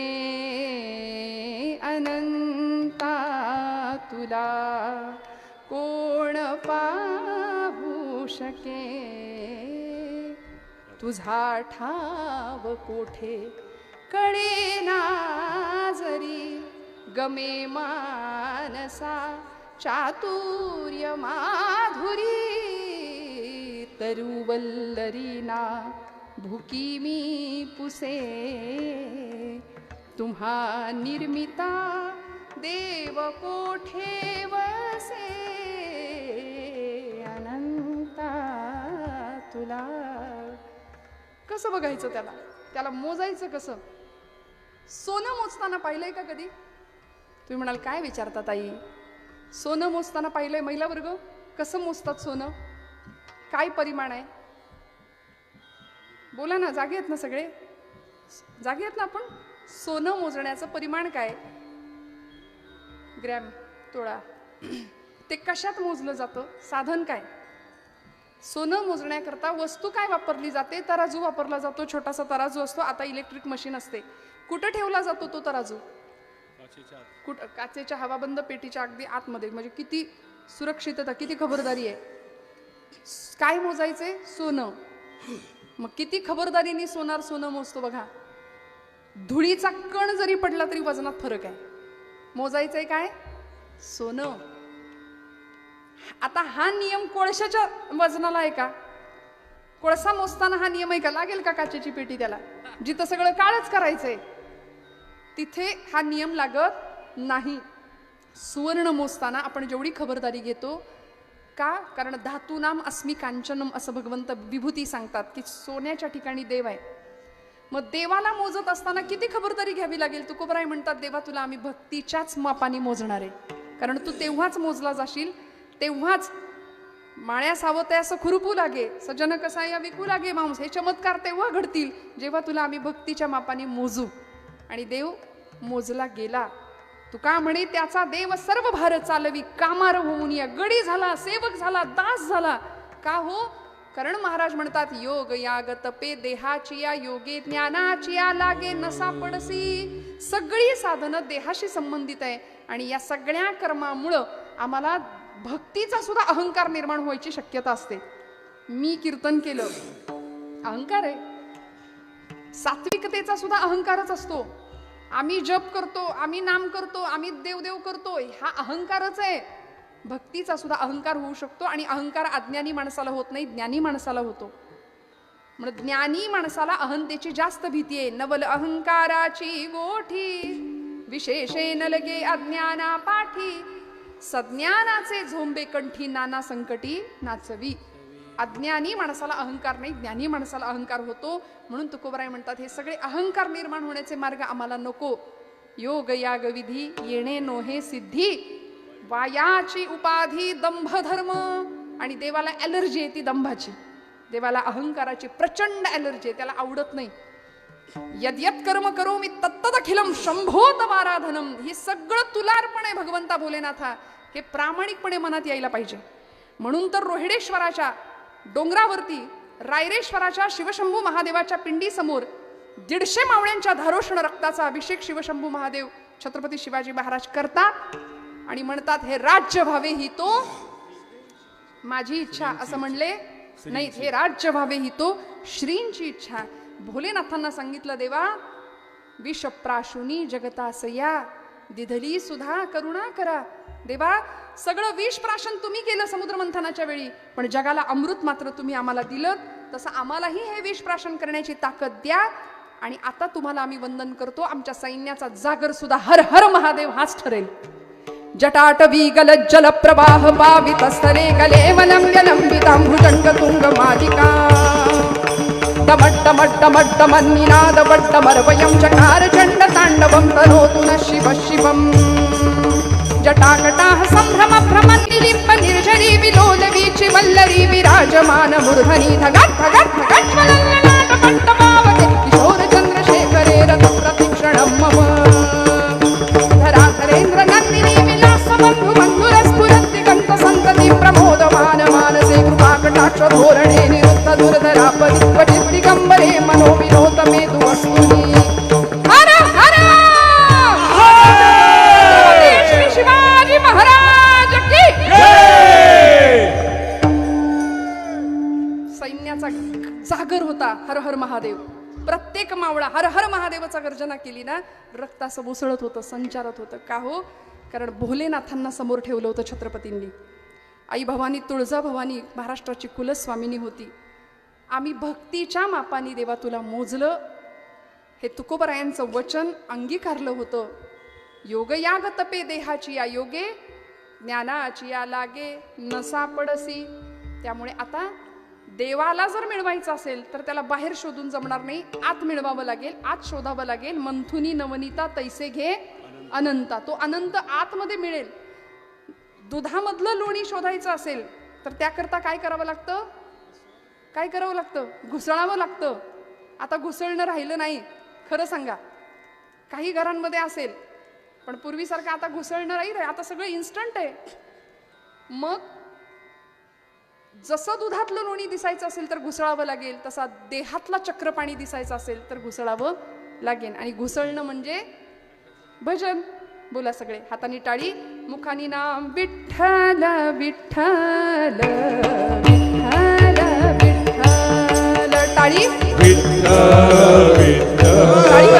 अनंता तुला कोण पाहू शके. तुझा ठाव कोठे कळेना जरी, गमे मानसा चातुर्य माधुरी. तरुवल्लरीना भुकी मी पुसे, तुम्हा निर्मिता देव कोठे वसे, अनंता तुला. कसं बघायचं त्याला? त्याला मोजायचं कसं? सोनं मोजताना पाहिलंय का कधी? तुम्ही म्हणाल काय विचारता ताई, सोनं मोजताना पाहिलंय? महिला वर्ग कसं मोजतात सोनं? काय परिमाण आहे? बोला ना, जागे आहेत ना सगळे? जागे आहेत ना आपण? सोनं मोजण्याचं परिमाण काय? ग्रॅम, तोळा. ते कशात मोजलं जातं? साधन काय? सोनं मोजण्याकरता वस्तू काय वापरली जाते? तराजू वापरला जातो. छोटासा तराजू असतो. आता इलेक्ट्रिक मशीन असते. कुठं ठेवला जातो तो तराजू? कुठं? काचेच्या हवाबंद पेटीच्या अगदी आतमध्ये. म्हणजे किती सुरक्षितता, किती खबरदारी आहे. काय मोजायचंय? सोनं. मग किती खबरदारीने सोनं मोजतो बघा. धुळीचा कण जरी पडला तरी वजनात फरक आहे. मोजायचंय काय? सोनं. आता हा नियम कोळशाच्या वजनाला आहे का? कोळसा मोजताना हा नियम आहे का? लागेल का काचेची पेटी त्याला? जिथं सगळं काळच करायचंय तिथे हा नियम लागत नाही. सुवर्ण मोजताना आपण जेवढी खबरदारी घेतो का? कारण धातूनाम अस्मि कांचनम असं भगवंत विभूती सांगतात की सोन्याच्या ठिकाणी देव आहे. मग देवाला मोजत असताना किती खबरदारी घ्यावी लागेल? तुकोबराय म्हणतात देवा तुला आम्ही भक्तीच्याच मापाने मोजणार आहे. कारण तू तेव्हाच मोजला जाशील, तेव्हाच माळ्या सावत्या असं खुरपू लागे, सजन कसा या विकू लागे मांस. हे चमत्कार तेव्हा घडतील जेव्हा तुला आम्ही भक्तीच्या मापाने मोजू. आणि देव मोजला गेला. तुका म्हणे त्याचा देव सर्व भार चालवी, कामार होऊन या गडी झाला, सेवक झाला, दास झाला. का हो? कारण महाराज म्हणतात योग याग तपे देहाची या, योगे ज्ञानाची या, लागे न सापडसी. सगळी साधनं देहाशी संबंधित आहे. आणि या सगळ्या कर्मामुळं आम्हाला भक्तीचा सुद्धा अहंकार निर्माण व्हायची शक्यता असते. मी कीर्तन केलं, अहंकार आहे. सात्विकतेचा सुद्धा अहंकारच असतो. आम्ही जप करतो, आम्ही नाम करतो, आम्ही देवदेव करतोय, हा अहंकारच आहे. भक्तीचा सुद्धा अहंकार होऊ शकतो. आणि अहंकार अज्ञानी माणसाला होत नाही, ज्ञानी माणसाला होतो. म्हणून ज्ञानी माणसाला अहंतेची जास्त भीती आहे. नवल अहंकाराची गोठी, विशेषे न लगे अज्ञाना पाठी. सज्ञानाचे झोंबे कंठी, नाना संकटी नाचवी. अज्ञानी माणसाला अहंकार नाही, ज्ञानी माणसाला अहंकार होतो. म्हणून तुकोबराय म्हणतात हे सगळे अहंकार निर्माण होण्याचे मार्ग आम्हाला नको. योग याग विधी येणे नोहे सिद्धी, वायाची उपाधी दंभ धर्म. आणि देवाला ॲलर्जी आहे ती दंभाची. देवाला अहंकाराची प्रचंड ॲलर्जी आहे, त्याला आवडत नाही. यद्यत कर्म करोमि तत्तदखिलम शंभो तवाराधनम. ही सगळं तुला अर्पण आहे भगवंता भोलेनाथा. हे प्रामाणिकपणे मनात यायला पाहिजे. म्हणून तर रोहिडेश्वराच्या डोंगरावरती रायरेश्वराच्या शिवशंभू महादेवाच्या पिंडीसमोर 150 मावळ्यांच्या धारोष्ण रक्ताचा अभिषेक शिवशंभू महादेव छत्रपती शिवाजी महाराज करतात आणि म्हणतात हे राज्य व्हावे ही तो माझी इच्छा. असं म्हणले नाही, हे राज्य व्हावे ही तो श्रींची इच्छा. भोलेनाथांना सांगितलं देवा विषप्राशुनी जगतासया दिधली सुधा करुणा करा. देवा सगळं विष प्राशन तुम्ही केलं समुद्र मंथनाच्या वेळी, पण जगाला अमृत मात्र तुम्ही आम्हाला दिलं. तसं आम्हालाही हे विष प्राशन करण्याची ताकद द्या. आणि आता तुम्हाला आम्ही वंदन करतो. आमच्या सैन्याचा जागर सुद्धा हर हर महादेव हाच ठरेल. जटाटवी गलज्जल प्रवाह पावित स्थले कलेवलंब्य लंबितांभुजंग तुंग मालिका डमड्डमड्डमड्डमन्निनाद वड्डमर्वयं चकार चण्ड ताण्डवं तनोतु न शिव शिवम्. जटाकटाः सम्भ्रम भ्रमन्निलिम्ब निर्झरी विलोल वीचि वल्लरी विराजमान मूर्धनि धगत् धगत् धगत् ज्वलल्ललाट पट्टमावते किशोर चन्द्रशेखरे रथ प्रतीक्षणं मम. धराधरेन्द्र नन्दिनी विलास बन्धु बन्धुरस्फुरन्ति गन्त सन्तति प्रमोदमान मानसे कृपाकटाक्ष धोरणे निरुद्ध दुर्धरापदि क्वचित् दिगम्बरे मनो विनोद मेदु वस्तुनि. हर हर श्री शिवाजी महाराज की सैन्याचा जागर होता हर हर महादेव. प्रत्येक मावळा हर हर महादेवाचा गर्जना केली ना, रक्त असं उसळत होतं, संचारत होतं. का हो? कारण भोलेनाथांना समोर ठेवलं होतं छत्रपतींनी. आई भवानी तुळजा भवानी महाराष्ट्राची कुलस्वामिनी होती. आम्ही भक्तीच्या मापानी देवा तुला मोजलं. हे तुकोबरायांचं वचन अंगीकारलं होतं. योग याग तपे देहाची या योगे ज्ञानाची या लागे न सापडसी. त्यामुळे आता देवाला जर मिळवायचं असेल तर त्याला बाहेर शोधून जमणार नाही, आत मिळवावं लागेल, आत शोधावं लागेल. मंथुनी नवनीता तैसे घे अनंता. तो अनंत आतमध्ये मिळेल. दुधामधलं लोणी शोधायचं असेल तर त्याकरता काय करावं लागतं? काय करावं लागतं? घुसळावं लागतं. आता घुसळणं राहिलं नाही. खरं सांगा, काही घरांमध्ये असेल, पण पूर्वीसारखं आता घुसळणं नाही रे. आता सगळं इन्स्टंट आहे. मग जसं दुधातलं लोणी दिसायचं असेल तर घुसळावं लागेल, तसा देहातला चक्रपाणी दिसायचं असेल तर घुसळावं लागेल. आणि घुसळणं म्हणजे भजन. बोला सगळे, हातानी टाळी, मुखानी नाम विठ्ठल विठ्ठल विठ्ठल विठ्ठल. टाळी टाळी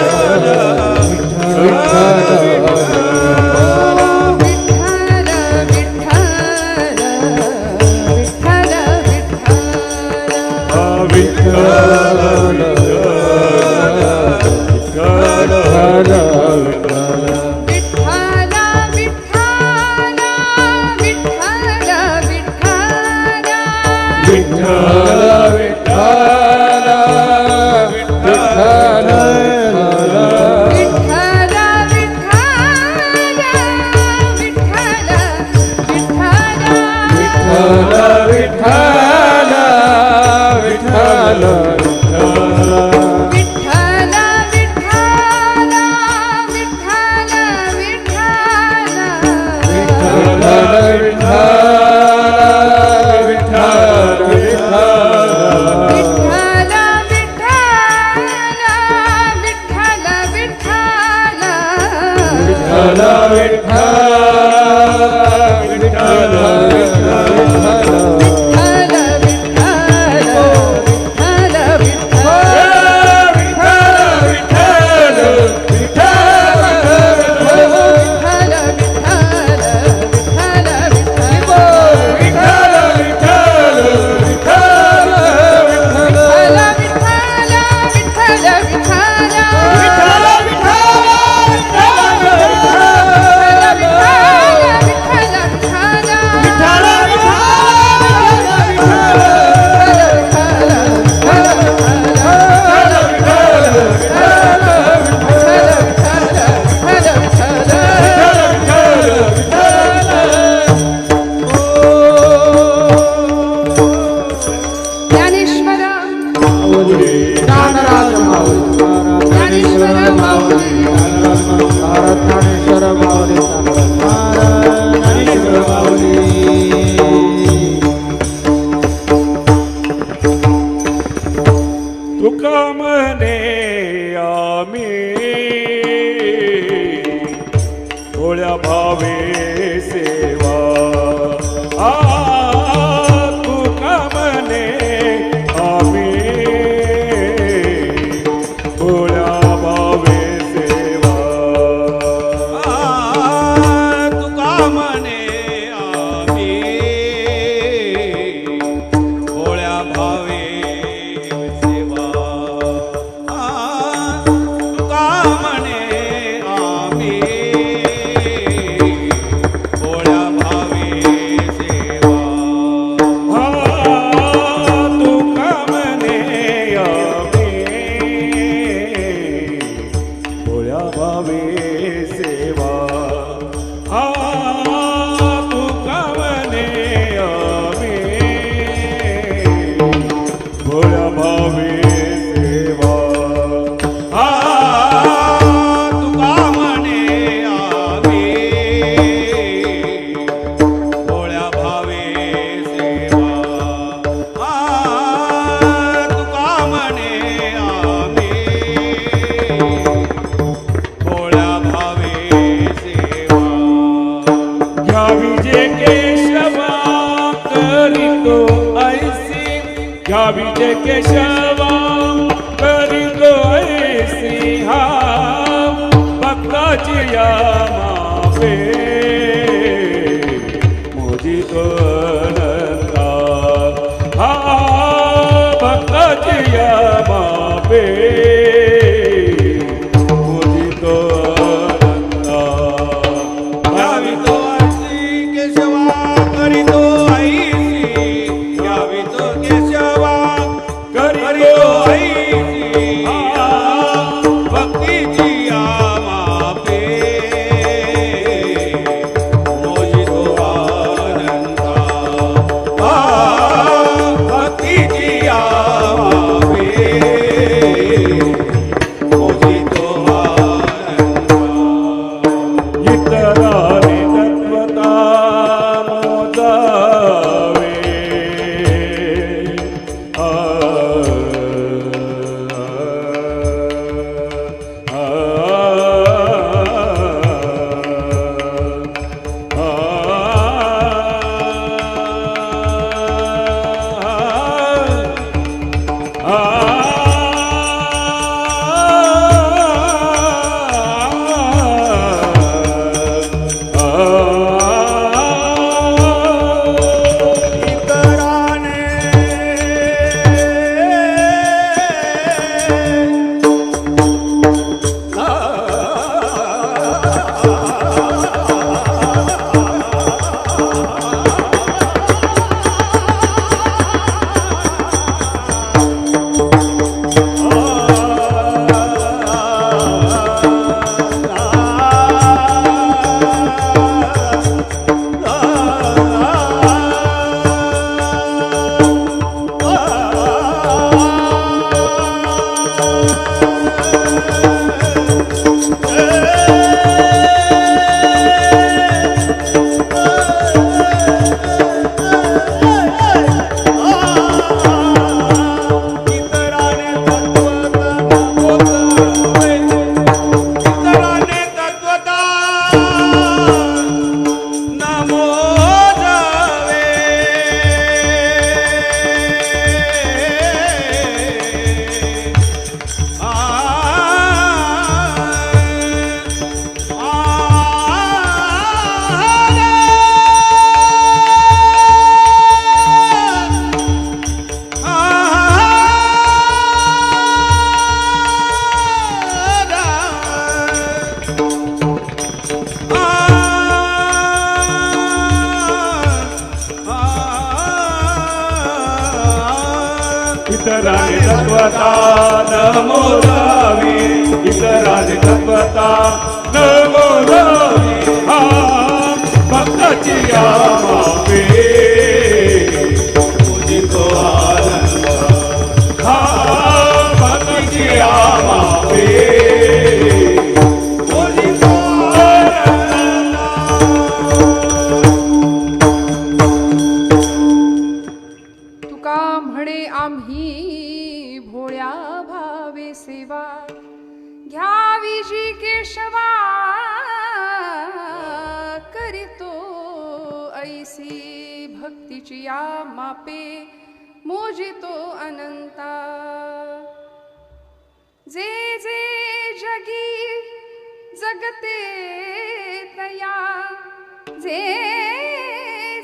विजय केशवा करीतो ऐसी घ्या विजय केशवा करीतो ऐसी हा भक्ताची या मापे मोजितो अनंता हा भक्ताची या मापे मोजितो अनंता यावितो ऐसी केशवा करीतो ऐसी यावितो केशवा करीतो ऐसी भक्तीची या मापे मोजितो अनंता भक्तीची या मापे मोजितो अनंता इतराने तत्वता मोजावे आ, आ, आ, इतराने तत्वता न मोजावे इतराने तत्वता न मोजावी इतराने तत्वता न मोजावी हा भक्ताची या मापे मोजितो आनंद हा भक्ताची या मापे मोजितो आनंद तुका म्हणे आम्ही भोळ्या भावे सेवा घ्यावी जी केशवा करीतो ऐसी भक्तीची या मापे मोजितो अनंता जे जे जगी जगते तया जे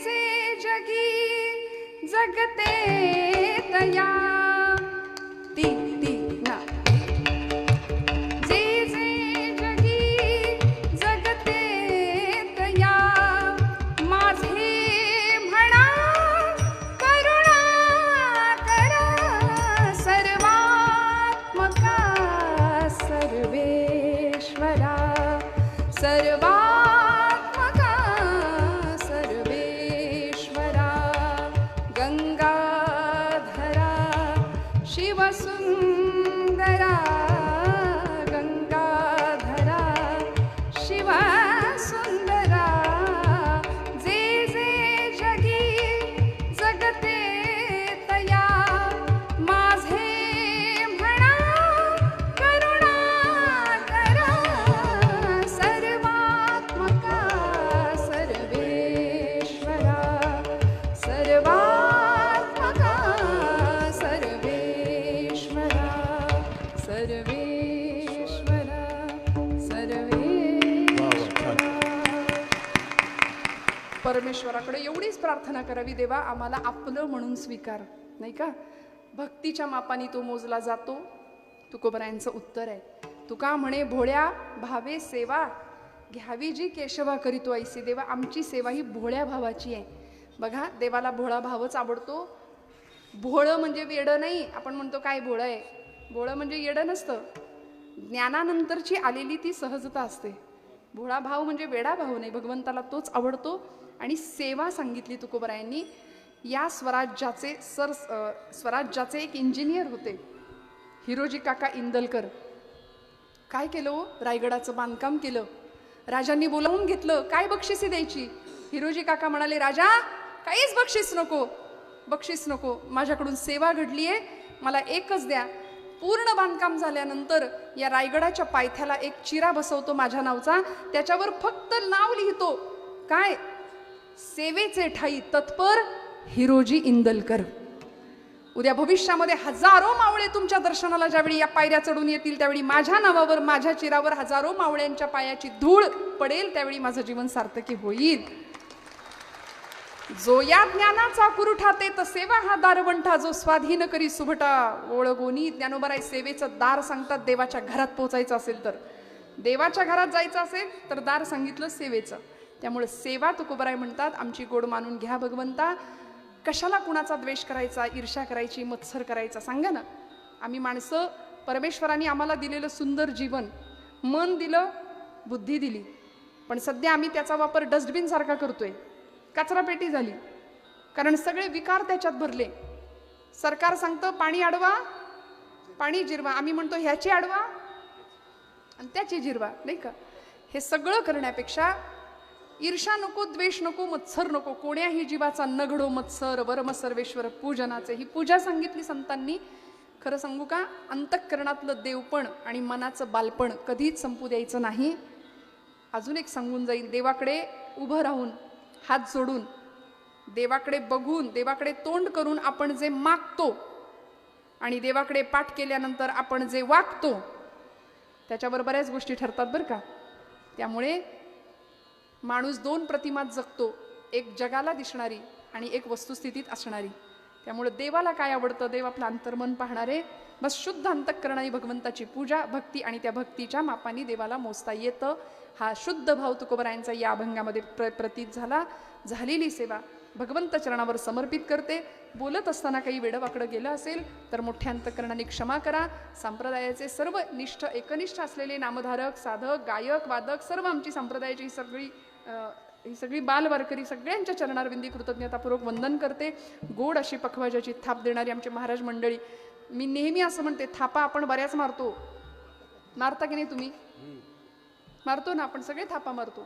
जे जगी जगते तया ती ती ना जे जे जगी जगते तया माझे म्हणा करुणा करा सर्वात्मका सर्वेश्वरा सर्वात्मका सर्वेश्वरा गंगाधरा शिवसुंदरा परमेश्वराकडे एवढीच प्रार्थना करावी, देवा आम्हाला आपलं म्हणून स्वीकार, नाही का? भक्तीच्या मापाने तो मोजला जातो. तुकोबरायांचं उत्तर आहे. तुका म्हणे भोळ्या भावे सेवा घ्यावी जी केशवा करीतो ऐसी. देवा आमची सेवा ही भोळ्या भावाची आहे. बघा, देवाला भोळा भावच आवडतो. भोळं म्हणजे वेडं नाही. आपण म्हणतो काय भोळं आहे, भोळं म्हणजे येडं नसतं. ज्ञानानंतरची आलेली ती सहजता असते. भोळा भाव म्हणजे वेडा भाव नाही, भगवंताला तोच आवडतो. आणि सेवा सांगितली तुकोबरायांनी. या स्वराज्याचे एक इंजिनियर होते, हिरोजी काका इंदलकर. काय केलं हो? रायगडाचं बांधकाम केलं. राजांनी बोलावून घेतलं, काय बक्षिसी द्यायची? हिरोजी काका म्हणाले, राजा काहीच बक्षीस नको, बक्षीस नको, माझ्याकडून सेवा घडली आहे, मला एकच द्या. पूर्ण बांधकाम झाल्यानंतर या रायगडाच्या पायथ्याला एक चिरा बसवतो माझ्या नावचा, त्याच्यावर फक्त नाव लिहितो, काय? सेवेचे ठाई तत्पर हिरोजी इंदलकर. उद्या भविष्यामध्ये हजारो मावळे तुमच्या दर्शनाला ज्यावेळी या पायऱ्या चढून येतील, त्यावेळी माझ्या नावावर, माझ्या चिरावर हजारो मावळ्यांच्या पायाची धूळ पडेल, त्यावेळी माझं जीवन सार्थकी होईल. जो या ज्ञानाचा कुरुठा ते तर सेवा हा दारवंठा, जो स्वाधीन करी सुभटा ओळगोनी. ज्ञानोबराय सेवेचं दार सांगतात. देवाच्या घरात पोहोचायचं असेल तर, देवाच्या घरात जायचं असेल तर दार सांगितलं सेवेचं. त्यामुळे सेवा तुकोबराय म्हणतात, आमची गोड मानून घ्या भगवंता. कशाला कुणाचा द्वेष करायचा, ईर्ष्या करायची, मत्सर करायचा? सांगा ना. आम्ही माणसं, परमेश्वराने आम्हाला दिलेलं सुंदर जीवन, मन दिलं, बुद्धी दिली, पण सध्या आम्ही त्याचा वापर डस्टबिन सारखा करतोय, कचरा पेटी झाली. कारण सगळे विकार त्याच्यात भरले. सरकार सांगतं पाणी अडवा, पाणी जिरवा, आम्ही म्हणतो ह्याची अडवा आणि त्याची जिरवा, नाही का? हे सगळं करण्यापेक्षा ईर्षा नको, द्वेष नको, मत्सर नको, कोण्याही जीवाचा न घडो मत्सर, वर्म सर्वेश्वर पूजनाचे. ही पूजा सांगितली संतांनी. खरं सांगू का, अंतःकरणातलं देवपण आणि मनाचं बालपण कधीच संपू द्यायचं नाही. अजून एक सांगून जाईल, देवाकडे उभं राहून, हात जोडून, देवाकडे बघून, देवाकडे तोंड करून आपण जे मागतो आणि देवाकडे पाठ केल्यानंतर आपण जे वागतो, त्याच्यावर बऱ्याच गोष्टी ठरतात बरं का. त्यामुळे माणूस दोन प्रतिमात जगतो, एक जगाला दिसणारी आणि एक वस्तुस्थितीत असणारी. त्यामुळे देवाला काय आवडतं, देव आपलं अंतर्मन पाहणारे. बस शुद्ध अंतःकरणाने भगवंताची पूजा, भक्ती आणि त्या भक्तीच्या मापाने देवाला मोजता येतं. हा शुद्ध भाव तुकोबरायांचा या अभंगामध्ये प्रतीत झाला. झालेली सेवा भगवंत चरणावर समर्पित करते. बोलत असताना काही वेडवाकडं गेलं असेल तर मोठ्या अंतःकरणाने क्षमा करा. संप्रदायाचे सर्व निष्ठ, एकनिष्ठ असलेले नामधारक, साधक, गायक, वादक, सर्व आमची संप्रदायाची ही सगळी बालवारकरी सगळ्यांच्या चरणारविंदी कृतज्ञतापूर्वक वंदन करते. गोड अशी पखवाजाची थाप देणारी आमची महाराज मंडळी. मी नेहमी असं म्हणते, थापा आपण बऱ्याच मारतो, मारता की नाही तुम्ही? मारतो ना आपण, सगळे थापा मारतो.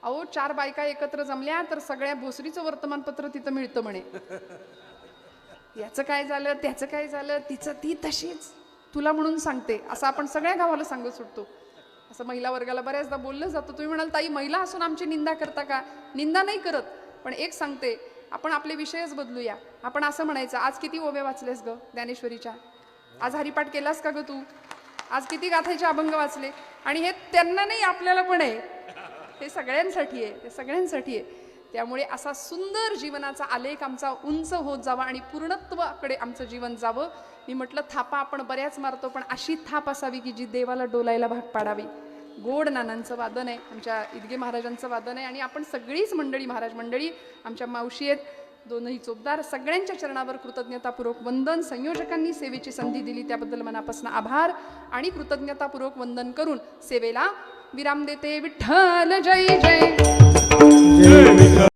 अहो, 4 बायका एकत्र जमल्या तर सगळ्या भोसरीचं वर्तमानपत्र तिथं मिळतं म्हणे. याचं काय झालं, त्याचं काय झालं, तिचं ती तशीच, तुला म्हणून सांगते, असं आपण सगळ्या गावाला सांगत सुटतो. असं महिला वर्गाला बऱ्याचदा बोललं जातं. तुम्ही म्हणाल, ताई महिला असून आमची निंदा करता का? निंदा नाही करत, पण एक सांगते, आपण आपले विषयच बदलूया. आपण असं म्हणायचं, आज किती ओव्या वाचलेस ग ज्ञानेश्वरीच्या? आज हरिपाठ केलास का ग तू? आज किती गाथाचे अभंग वाचले? आणि हे त्यांना नाही, आपल्याला पण आहे. हे सगळ्यांसाठी आहे, हे सगळ्यांसाठी आहे. त्यामुळे असा सुंदर जीवनाचा आलेख आमचा उंच होत जावा आणि पूर्णत्वाकडे आमचं जीवन जावं. मी म्हटलं, थापा आपण बऱ्याच मारतो, पण अशी थाप असावी की जी देवाला डोलायला भाग पाडावी. गोड नानांचं वादन आहे, आमच्या इदगे महाराजांचं वादन आहे, आणि आपण सगळीच मंडळी, महाराज मंडळी, आमच्या मावशी आहेत, दोनही चोपदार, सगळ्यांच्या चरणावर कृतज्ञतापूर्वक वंदन. संयोजकांनी सेवेची संधी दिली त्याबद्दल मनापासून आभार आणि कृतज्ञतापूर्वक वंदन करून सेवेला विराम देते. विठ्ठल जय जय.